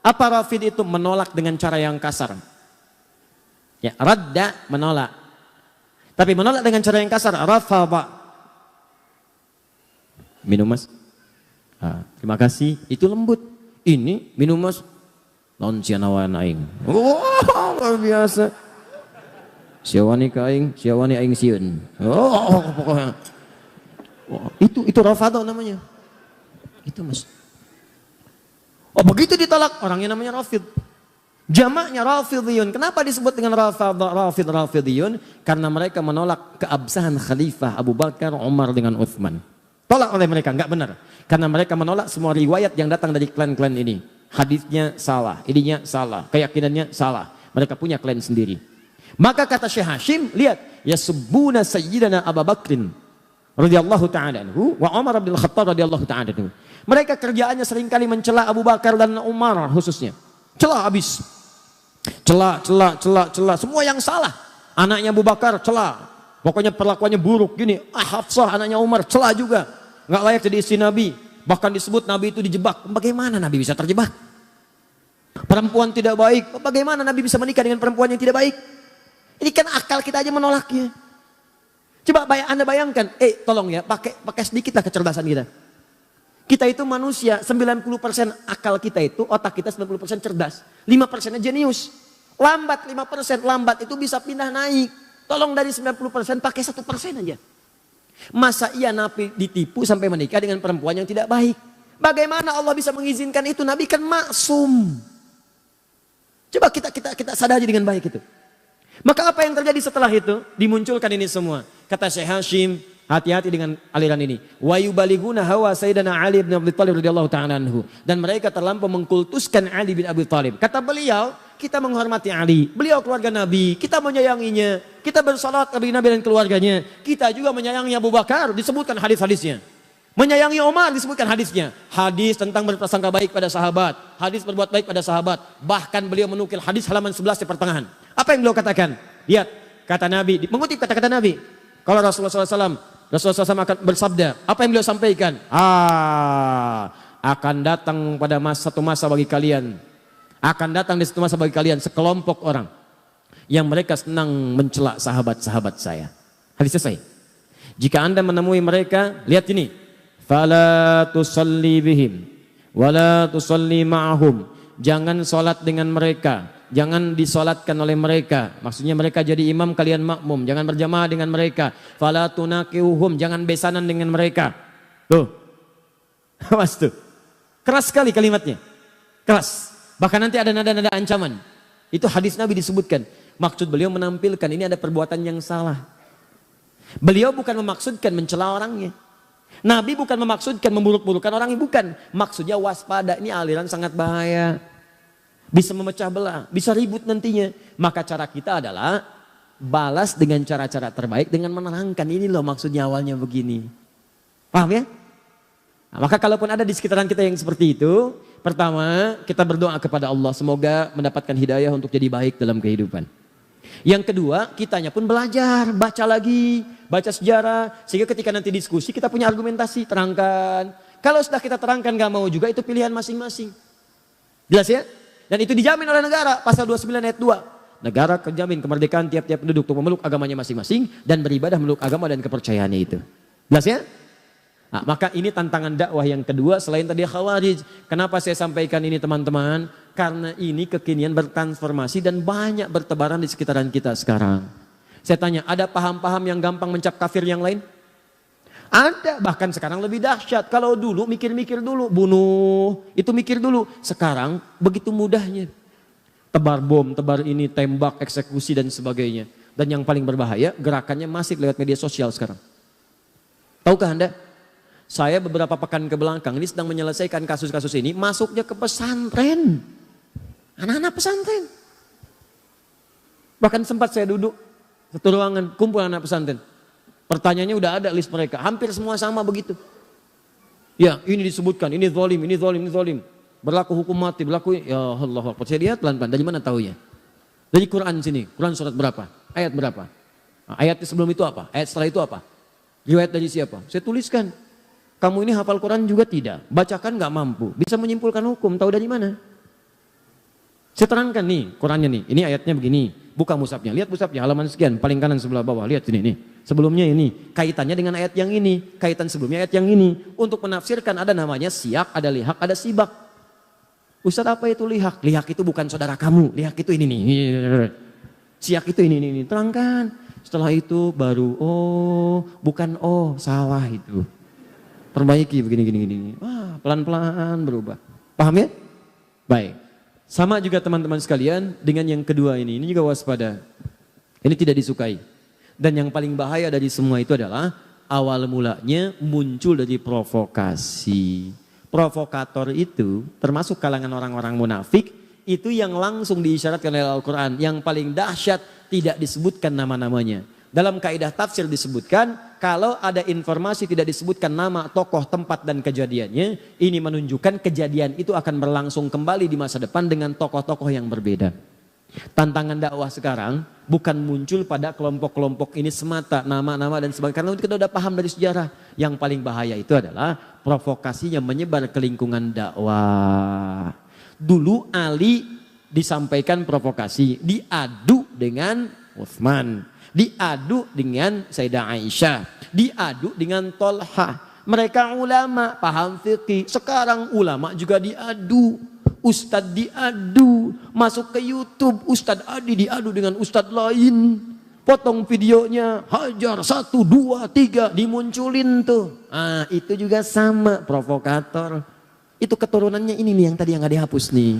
A: Apa Rafid itu? Menolak dengan cara yang kasar. Ya, radda menolak. Tapi menolak dengan cara yang kasar, rafadha. Minum mas. Terima kasih, itu lembut. Ini minum mas. Non sianawan aing. Luar biasa. Siawani ka aing, siawani aing sieun. Pokoknya. Itu rafadha namanya. Itu mas. Begitu ditolak, orangnya namanya Rafid. Jamaknya Rafidhiyun. Kenapa disebut dengan Rafidhiyun? Karena mereka menolak keabsahan Khalifah Abu Bakar, Umar dengan Uthman. Tolak oleh mereka, enggak benar. Karena mereka menolak semua riwayat yang datang dari klan-klan ini. Hadisnya salah, ininya salah, keyakinannya salah. Mereka punya klan sendiri. Maka kata Syekh Hashim, lihat, yasubbuna sayyidana Abu Bakrin radhiyallahu ta'ala anhu wa Umar bin Khattab radhiyallahu ta'ala anhu. Mereka kerjaannya seringkali mencela Abu Bakar dan Umar khususnya. Cela habis. Cela, semua yang salah. Anaknya Abu Bakar cela. Pokoknya perlakuannya buruk gini. Hafsah anaknya Umar cela juga. Nggak layak jadi istri Nabi. Bahkan disebut Nabi itu dijebak. Bagaimana Nabi bisa terjebak? Perempuan tidak baik. Bagaimana Nabi bisa menikah dengan perempuan yang tidak baik? Ini kan akal kita aja menolaknya. Coba Anda bayangkan. Tolong ya, pakai sedikitlah kecerdasan kita. Kita itu manusia, 90% akal kita itu, otak kita 90% cerdas. 5%-nya jenius. Lambat 5%, lambat itu bisa pindah naik. Tolong dari 90% pakai 1% aja. Masa iya Nabi ditipu sampai menikah dengan perempuan yang tidak baik? Bagaimana Allah bisa mengizinkan itu? Nabi kan maksum. Coba kita sadari dengan baik itu. Maka apa yang terjadi setelah itu? Dimunculkan ini semua. Kata Syekh Hashim, hati-hati dengan aliran ini. Wa yubaliguna hawa Sayyidina Ali bin Abi Thalib radhiyallahu ta'ala anhu. Dan mereka terlampau mengkultuskan Ali bin Abi Thalib. Kata beliau, kita menghormati Ali. Beliau keluarga Nabi, kita menyayanginya. Kita bersalat kepada Nabi dan keluarganya. Kita juga menyayangi Abu Bakar, disebutkan hadis-hadisnya. Menyayangi Umar, disebutkan hadisnya. Hadis tentang berprasangka baik pada sahabat. Hadis berbuat baik pada sahabat. Bahkan beliau menukil hadis halaman 11 di pertengahan. Apa yang beliau katakan? Lihat, kata Nabi, mengutip kata-kata Nabi. Kalau Rasulullah SAW akan bersabda, apa yang beliau sampaikan? Akan datang pada satu masa bagi kalian. Akan datang di satu masa bagi kalian sekelompok orang yang mereka senang mencela sahabat-sahabat saya. Hadis selesai. Jika Anda menemui mereka, lihat ini. Fala tusalli bihim wala tusalli ma'ahum. Jangan sholat dengan mereka, jangan disolatkan oleh mereka. Maksudnya mereka jadi imam, kalian makmum. Jangan berjamaah dengan mereka. Fala tunaqiuhum, jangan besanan dengan mereka. Tuh. Awas tuh. Keras sekali kalimatnya. Keras. Bahkan nanti ada nada-nada ancaman. Itu hadis Nabi disebutkan. Maksud beliau menampilkan ini ada perbuatan yang salah. Beliau bukan memaksudkan mencela orangnya. Nabi bukan memaksudkan memburuk-burukan orangnya, bukan. Maksudnya waspada, ini aliran sangat bahaya. Bisa memecah belah, bisa ribut nantinya. Maka cara kita adalah balas dengan cara-cara terbaik dengan menerangkan. Ini loh maksudnya awalnya begini. Paham ya? Nah, maka kalaupun ada di sekitaran kita yang seperti itu, pertama kita berdoa kepada Allah. Semoga mendapatkan hidayah untuk jadi baik dalam kehidupan. Yang kedua, kitanya pun belajar, baca lagi, baca sejarah. Sehingga ketika nanti diskusi kita punya argumentasi, terangkan. Kalau sudah kita terangkan gak mau juga, itu pilihan masing-masing. Jelas ya? Dan itu dijamin oleh negara, pasal 29 ayat 2. Negara menjamin kemerdekaan tiap-tiap penduduk untuk memeluk agamanya masing-masing dan beribadah menurut agama dan kepercayaannya itu. Jelas ya? Nah, maka ini tantangan dakwah yang kedua selain tadi Khawarij. Kenapa saya sampaikan ini teman-teman? Karena ini kekinian bertransformasi dan banyak bertebaran di sekitaran kita sekarang. Saya tanya, ada paham-paham yang gampang mencap kafir yang lain? Ada, bahkan sekarang lebih dahsyat. Kalau dulu mikir-mikir dulu, bunuh, itu mikir dulu. Sekarang begitu mudahnya. Tebar bom, tebar ini, tembak, eksekusi dan sebagainya. Dan yang paling berbahaya, gerakannya masif lewat media sosial sekarang. Tahukah Anda? Saya beberapa pekan ke belakang ini sedang menyelesaikan kasus-kasus ini, masuknya ke pesantren. Anak-anak pesantren. Bahkan sempat saya duduk satu ruangan, kumpul anak pesantren. Pertanyaannya udah ada list mereka, hampir semua sama begitu. Ya, ini disebutkan, ini zalim, ini zalim, ini zalim. Berlaku hukum mati, berlaku, ya Allah. Saya lihat pelan-pelan, dari mana tahunya? Dari Quran sini, Quran surat berapa? Ayat berapa? Nah, ayat sebelum itu apa? Ayat setelah itu apa? Riwayat dari siapa? Saya tuliskan. Kamu ini hafal Quran juga tidak, bacakan nggak mampu, bisa menyimpulkan hukum, tahu dari mana? Saya terangkan nih, Qurannya nih, ini ayatnya begini, buka mushafnya, lihat mushafnya halaman sekian, paling kanan sebelah bawah, lihat sini nih. Sebelumnya ini, kaitannya dengan ayat yang ini, kaitan sebelumnya ayat yang ini. Untuk menafsirkan ada namanya siyak, ada lihak, ada sibak. Ustaz apa itu lihak? Lihak itu bukan saudara kamu, lihak itu ini nih. Siyak itu ini, terangkan. Setelah itu baru, oh bukan oh, salah itu. Perbaiki begini. Wah, pelan-pelan berubah. Paham ya? Baik. Sama juga teman-teman sekalian dengan yang kedua ini juga waspada. Ini tidak disukai. Dan yang paling bahaya dari semua itu adalah Awal mulanya muncul dari provokasi. Provokator itu termasuk kalangan orang-orang munafik, itu yang langsung diisyaratkan oleh Al-Quran. Yang paling dahsyat tidak disebutkan nama-namanya. Dalam kaidah tafsir disebutkan, kalau ada informasi tidak disebutkan nama, tokoh, tempat, dan kejadiannya, ini menunjukkan kejadian itu akan berlangsung kembali di masa depan dengan tokoh-tokoh yang berbeda. Tantangan dakwah sekarang bukan muncul pada kelompok-kelompok ini semata, nama-nama dan sebagainya. Karena kita sudah paham dari sejarah. Yang paling bahaya itu adalah provokasinya menyebar ke lingkungan dakwah. Dulu Ali disampaikan provokasi, diadu dengan Utsman, diadu dengan Sayyidah Aisyah, diadu dengan Tolha. Mereka ulama, paham fikih. Sekarang ulama juga diadu. Ustadz diadu, masuk ke YouTube, Ustadz Adi diadu dengan Ustadz lain, potong videonya, hajar 1, 2, 3, dimunculin tuh. Ah, itu juga sama, provokator. Itu keturunannya ini nih yang tadi yang gak dihapus nih.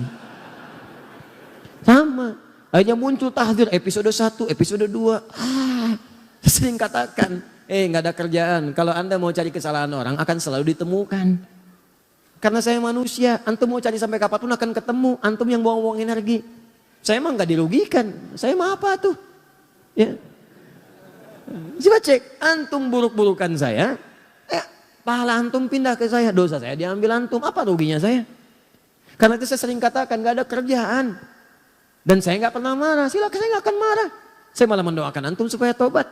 A: Sama, akhirnya muncul tahdzir episode 1, episode 2. Sering katakan, gak ada kerjaan, kalau Anda mau cari kesalahan orang akan selalu ditemukan. Karena saya manusia, antum mau cari sampai kapanpun akan ketemu. Antum yang buang-buang energi. Saya mah nggak dirugikan. Saya mah apa tuh? Ya. Coba cek, antum buruk-burukan saya. Pahala antum pindah ke saya. Dosa saya diambil antum. Apa ruginya saya? Karena itu saya sering katakan nggak ada kerjaan. Dan saya nggak pernah marah. Silakan, saya nggak akan marah. Saya malah mendoakan antum supaya tobat.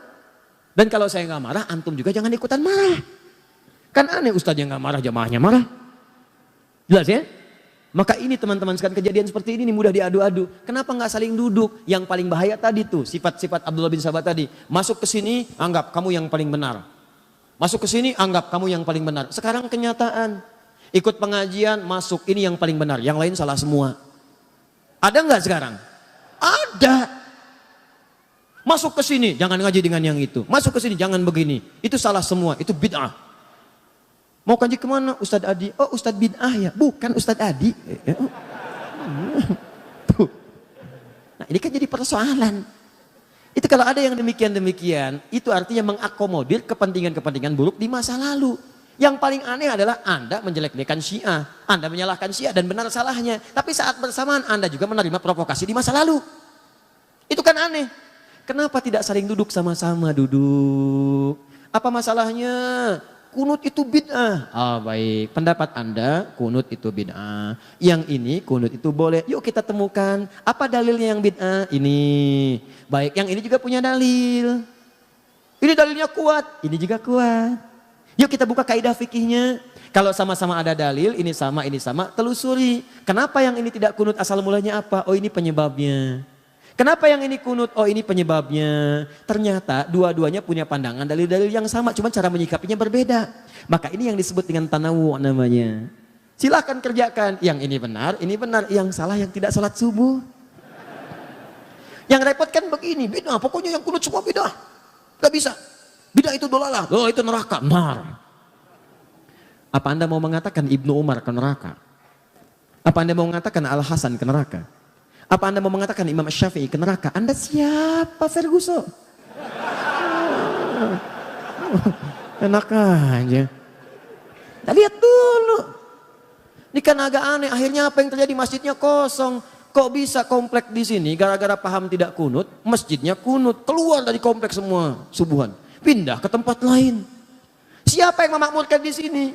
A: Dan kalau saya nggak marah, antum juga jangan ikutan marah. Kan aneh ustadz yang nggak marah, jamaahnya marah. Jelas ya? Maka ini teman-teman sekalian, kejadian seperti ini mudah diadu-adu. Kenapa nggak saling duduk? Yang paling bahaya tadi tuh sifat-sifat Abdullah bin Sabah tadi. Masuk ke sini anggap kamu yang paling benar. Masuk ke sini anggap kamu yang paling benar. Sekarang kenyataan. Ikut pengajian masuk ini yang paling benar. Yang lain salah semua. Ada nggak sekarang? Ada. Masuk ke sini jangan ngaji dengan yang itu. Masuk ke sini jangan begini. Itu salah semua. Itu bid'ah. Mau kaji kemana? Ustadz Adi. Oh Ustadz bid'ah ya? Bukan Ustadz Adi. Nah ini kan jadi persoalan. Itu kalau ada yang demikian-demikian, itu artinya mengakomodir kepentingan-kepentingan buruk di masa lalu. Yang paling aneh adalah Anda menjelek-jelekan Syiah. Anda menyalahkan Syiah dan benar salahnya. Tapi saat bersamaan Anda juga menerima provokasi di masa lalu. Itu kan aneh. Kenapa tidak saling duduk sama-sama duduk? Apa masalahnya? Kunut itu bid'ah. Oh baik, pendapat Anda kunut itu bid'ah. Yang ini kunut itu boleh. Yuk kita temukan apa dalilnya yang bid'ah. Ini. Baik, yang ini juga punya dalil. Ini dalilnya kuat, ini juga kuat. Yuk kita buka kaidah fikihnya. Kalau sama-sama ada dalil, ini sama, telusuri. Kenapa yang ini tidak kunut, asal mulanya apa? Oh ini penyebabnya. Kenapa yang ini kunut? Oh ini penyebabnya. Ternyata dua-duanya punya pandangan dalil-dalil yang sama, cuma cara menyikapinya berbeda. Maka ini yang disebut dengan tanawu namanya. Silahkan kerjakan. Yang ini benar, yang salah yang tidak sholat subuh. Yang repot kan begini, bid'ah. Pokoknya yang kunut semua bid'ah. Gak bisa. Bid'ah itu dolalah. Oh itu neraka. Nar. Apa Anda mau mengatakan Ibnu Umar ke neraka? Apa Anda mau mengatakan Al-Hasan ke neraka? Apa Anda mau mengatakan Imam Syafi'i ke neraka? Anda siapa Ferguson? Enak aja. Kita lihat dulu. Ini kan agak aneh. Akhirnya apa yang terjadi? Masjidnya kosong. Kok bisa komplek di sini gara-gara paham tidak kunut, masjidnya kunut. Keluar dari komplek semua subuhan. Pindah ke tempat lain. Siapa yang memakmurkan di sini?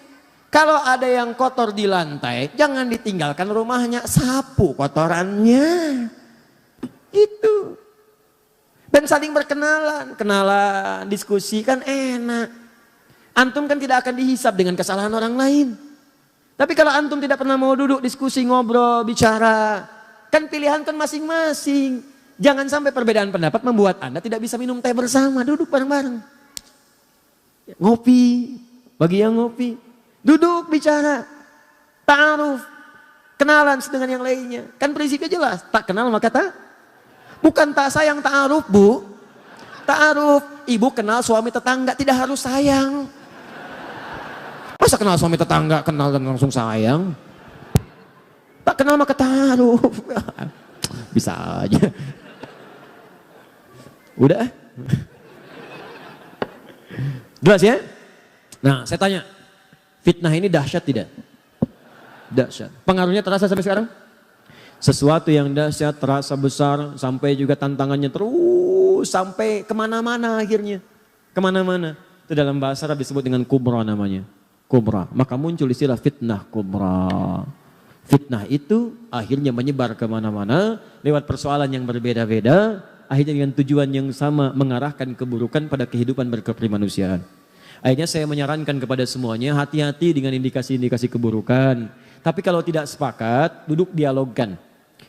A: Kalau ada yang kotor di lantai, jangan ditinggalkan rumahnya, sapu kotorannya. Gitu. Dan saling berkenalan, diskusi kan enak. Antum kan tidak akan dihisap dengan kesalahan orang lain. Tapi kalau antum tidak pernah mau duduk, diskusi, ngobrol, bicara, kan pilihan kan masing-masing. Jangan sampai perbedaan pendapat membuat Anda tidak bisa minum teh bersama, duduk bareng-bareng. Ngopi, bagi yang ngopi. Duduk bicara, ta'aruf, kenalan dengan yang lainnya. Kan prinsipnya jelas, tak kenal maka tak. Bukan tak sayang ta'aruf bu. Ta'aruf, ibu kenal suami tetangga tidak harus sayang. Masa kenal suami tetangga, kenal dan langsung sayang. Tak kenal maka ta'aruf. Bisa aja. Udah. Jelas ya? Nah, saya tanya, fitnah ini dahsyat tidak? Dahsyat. Pengaruhnya terasa sampai sekarang? Sesuatu yang dahsyat terasa besar, sampai juga tantangannya terus sampai kemana-mana akhirnya. Kemana-mana. Itu dalam bahasa Arab disebut dengan kubra namanya. Kubra. Maka muncul istilah fitnah kubra. Fitnah itu akhirnya menyebar kemana-mana lewat persoalan yang berbeda-beda. Akhirnya dengan tujuan yang sama mengarahkan keburukan pada kehidupan berkeprimanusiaan. Akhirnya saya menyarankan kepada semuanya hati-hati dengan indikasi-indikasi keburukan. Tapi kalau tidak sepakat, duduk dialogkan.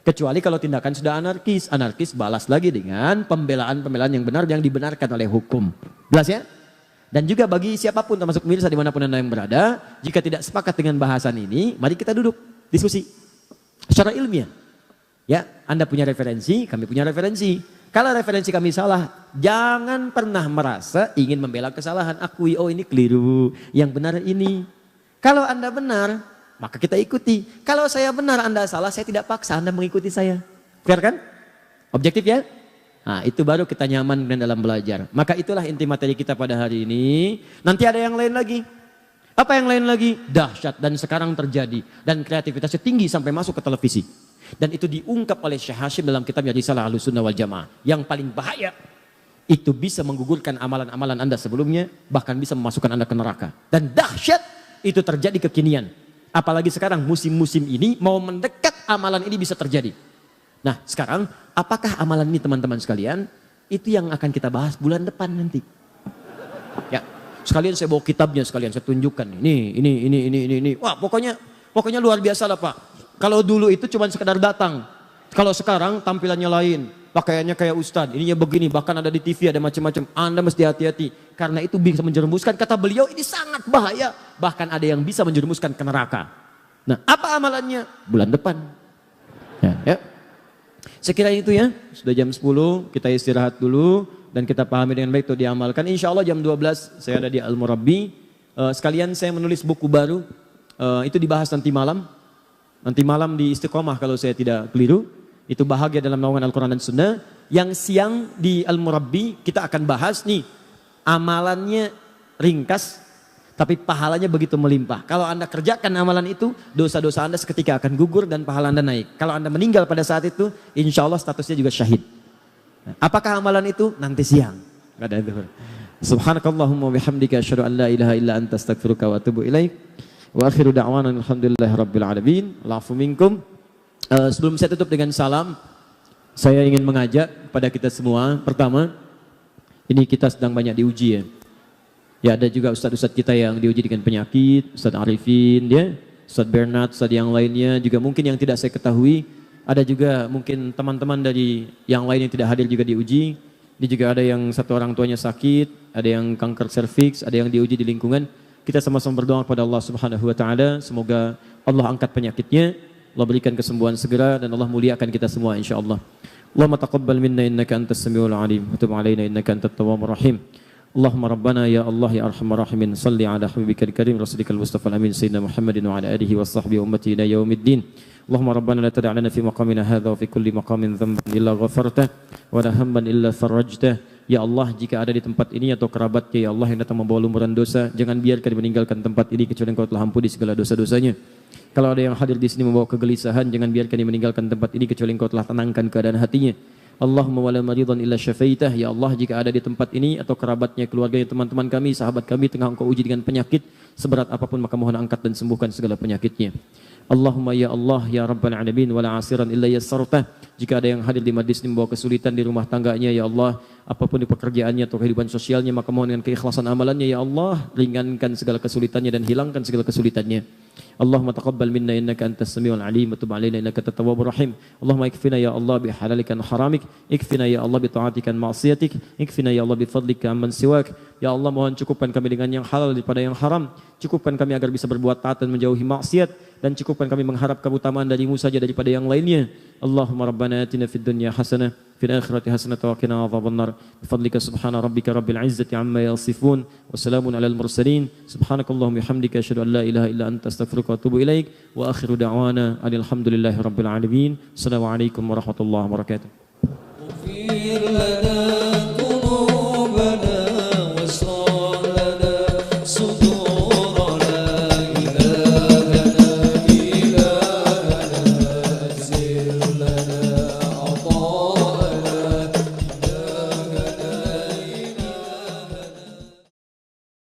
A: Kecuali kalau tindakan sudah anarkis. Anarkis balas lagi dengan pembelaan-pembelaan yang benar yang dibenarkan oleh hukum. Jelas ya? Dan juga bagi siapapun termasuk pemirsa dimanapun Anda yang berada, jika tidak sepakat dengan bahasan ini, mari kita duduk diskusi secara ilmiah. Ya, Anda punya referensi, kami punya referensi. Kalau referensi kami salah, jangan pernah merasa ingin membela kesalahan. Akui, oh ini keliru, yang benar ini. Kalau Anda benar, maka kita ikuti. Kalau saya benar, Anda salah, saya tidak paksa Anda mengikuti saya. Fair kan? Objektif ya? Nah, itu baru kita nyaman dalam belajar. Maka itulah inti materi kita pada hari ini. Nanti ada yang lain lagi. Apa yang lain lagi? Dahsyat dan sekarang terjadi. Dan kreativitasnya tinggi sampai masuk ke televisi. Dan itu diungkap oleh Syekh Hashim dalam kitabnya Risalah Ahlussunnah wal Jamaah. Yang paling bahaya, itu bisa menggugurkan amalan-amalan Anda sebelumnya, bahkan bisa memasukkan Anda ke neraka. Dan dahsyat itu terjadi kekinian. Apalagi sekarang musim-musim ini mau mendekat amalan ini bisa terjadi. Nah sekarang apakah amalan ini teman-teman sekalian? Itu yang akan kita bahas bulan depan nanti. Ya, sekalian saya bawa kitabnya sekalian saya tunjukkan. Ini. Wah pokoknya luar biasa lah Pak. Kalau dulu itu cuma sekedar datang. Kalau sekarang tampilannya lain. Pakaiannya kayak ustadz. Ininya begini. Bahkan ada di TV ada macam-macam. Anda mesti hati-hati. Karena itu bisa menjerumuskan. Kata beliau ini sangat bahaya. Bahkan ada yang bisa menjerumuskan ke neraka. Nah apa amalannya? Bulan depan. Ya. Sekira itu ya. Sudah jam 10. Kita istirahat dulu. Dan kita pahami dengan baik itu diamalkan. Insya Allah jam 12 saya ada di Al-Murabbi. Sekalian saya menulis buku baru. Itu dibahas nanti malam. Nanti malam di Istiqomah kalau saya tidak keliru. Itu bahagia dalam naungan Al-Quran dan Sunnah. Yang siang di Al-Murabbi kita akan bahas nih. Amalannya ringkas. Tapi pahalanya begitu melimpah. Kalau Anda kerjakan amalan itu. Dosa-dosa Anda seketika akan gugur dan pahala Anda naik. Kalau Anda meninggal pada saat itu. Insya Allah statusnya juga syahid. Apakah amalan itu? Nanti siang. Gak ada zuhur. Subhanakallahumma bihamdika asyhadu an la ilaha illa anta astaghfiruka wa atubu ilaik. Wa akhiru da'wana alhamdulillahi rabbil alamin. Al'afu minkum. Sebelum saya tutup dengan salam, saya ingin mengajak pada kita semua. Pertama, ini kita sedang banyak diuji ya. Ya ada juga ustadz-ustadz kita yang diuji dengan penyakit, Ustadz Arifin, ya, Ustadz Bernard, ustadz yang lainnya juga mungkin yang tidak saya ketahui. Ada juga mungkin teman-teman dari yang lain yang tidak hadir juga diuji. Ini juga ada yang satu orang tuanya sakit, ada yang kanker serviks, ada yang diuji di lingkungan. Kita sama-sama berdoa kepada Allah Subhanahu wa taala, semoga Allah angkat penyakitnya, Allah berikan kesembuhan segera dan Allah muliakan kita semua insyaallah. Allahumma taqabbal minna innaka antas samiul alim wa tub alaina innaka antat tawwabur rahim. Allahumma rabbana ya Allah ya arhamar rahimin salli ala habibikal karim rasulikal mustafa amin sayyidina Muhammadin wa ala alihi wa sahbihi ummati ila yaumiddin. Allahumma rabbana la tada' lana fi maqamina hadha wa fi kulli maqamin dhanban illa ghafartah wa la hamman illa farajtah. Ya Allah, jika ada di tempat ini atau kerabatnya ya Allah yang datang membawa lumuran dosa, jangan biarkan meninggalkan tempat ini kecuali Engkau telah ampuni segala dosa-dosanya. Kalau ada yang hadir di sini membawa kegelisahan, jangan biarkan dia meninggalkan tempat ini kecuali Engkau telah tenangkan keadaan hatinya. Allahumma wala maridan illa syafaitah. Ya Allah, jika ada di tempat ini atau kerabatnya, keluarganya, teman-teman kami, sahabat kami tengah Engkau uji dengan penyakit seberat apapun, maka mohon angkat dan sembuhkan segala penyakitnya. Allahumma ya Allah ya Rabbal Alamin wala asiran illa yassartah. Jika ada yang hadir di majlis ini membawa kesulitan di rumah tangganya ya Allah, apapun di pekerjaannya atau kehidupan sosialnya, maka mohon dengan keikhlasan amalannya ya Allah, ringankan segala kesulitannya dan hilangkan segala kesulitannya. Allahumma taqabbal minna innaka antas samiul alim wa tub alaina innaka antat tawwabur rahim. Allahumma ikfina ya Allah bi halalika an haramik, ikfina ya Allah bi ta'atika an ma'siyatik, ikfina ya Allah bi fadlika amman siwak. Ya Allah, mohon cukupkan kami dengan yang halal daripada yang haram. Cukupkan kami agar bisa berbuat taat dan menjauhi maksiat, dan cukupkan kami mengharap keutamaan darimu saja daripada yang lainnya. Allahumma rabbana atina fid dunya hasanah fil akhirati hasanah wa qina adzabannar. Bifadlika subhana rabbika rabbil izzati amma yasifun wa salamun alal mursalin. Subhanakallahumma bihamdika asyhadu an la ilaha illa anta astaghfiruka wa atubu ilaik. Wa akhiru da'wana alhamdulillahi rabbil alamin. Assalamualaikum warahmatullahi wabarakatuh.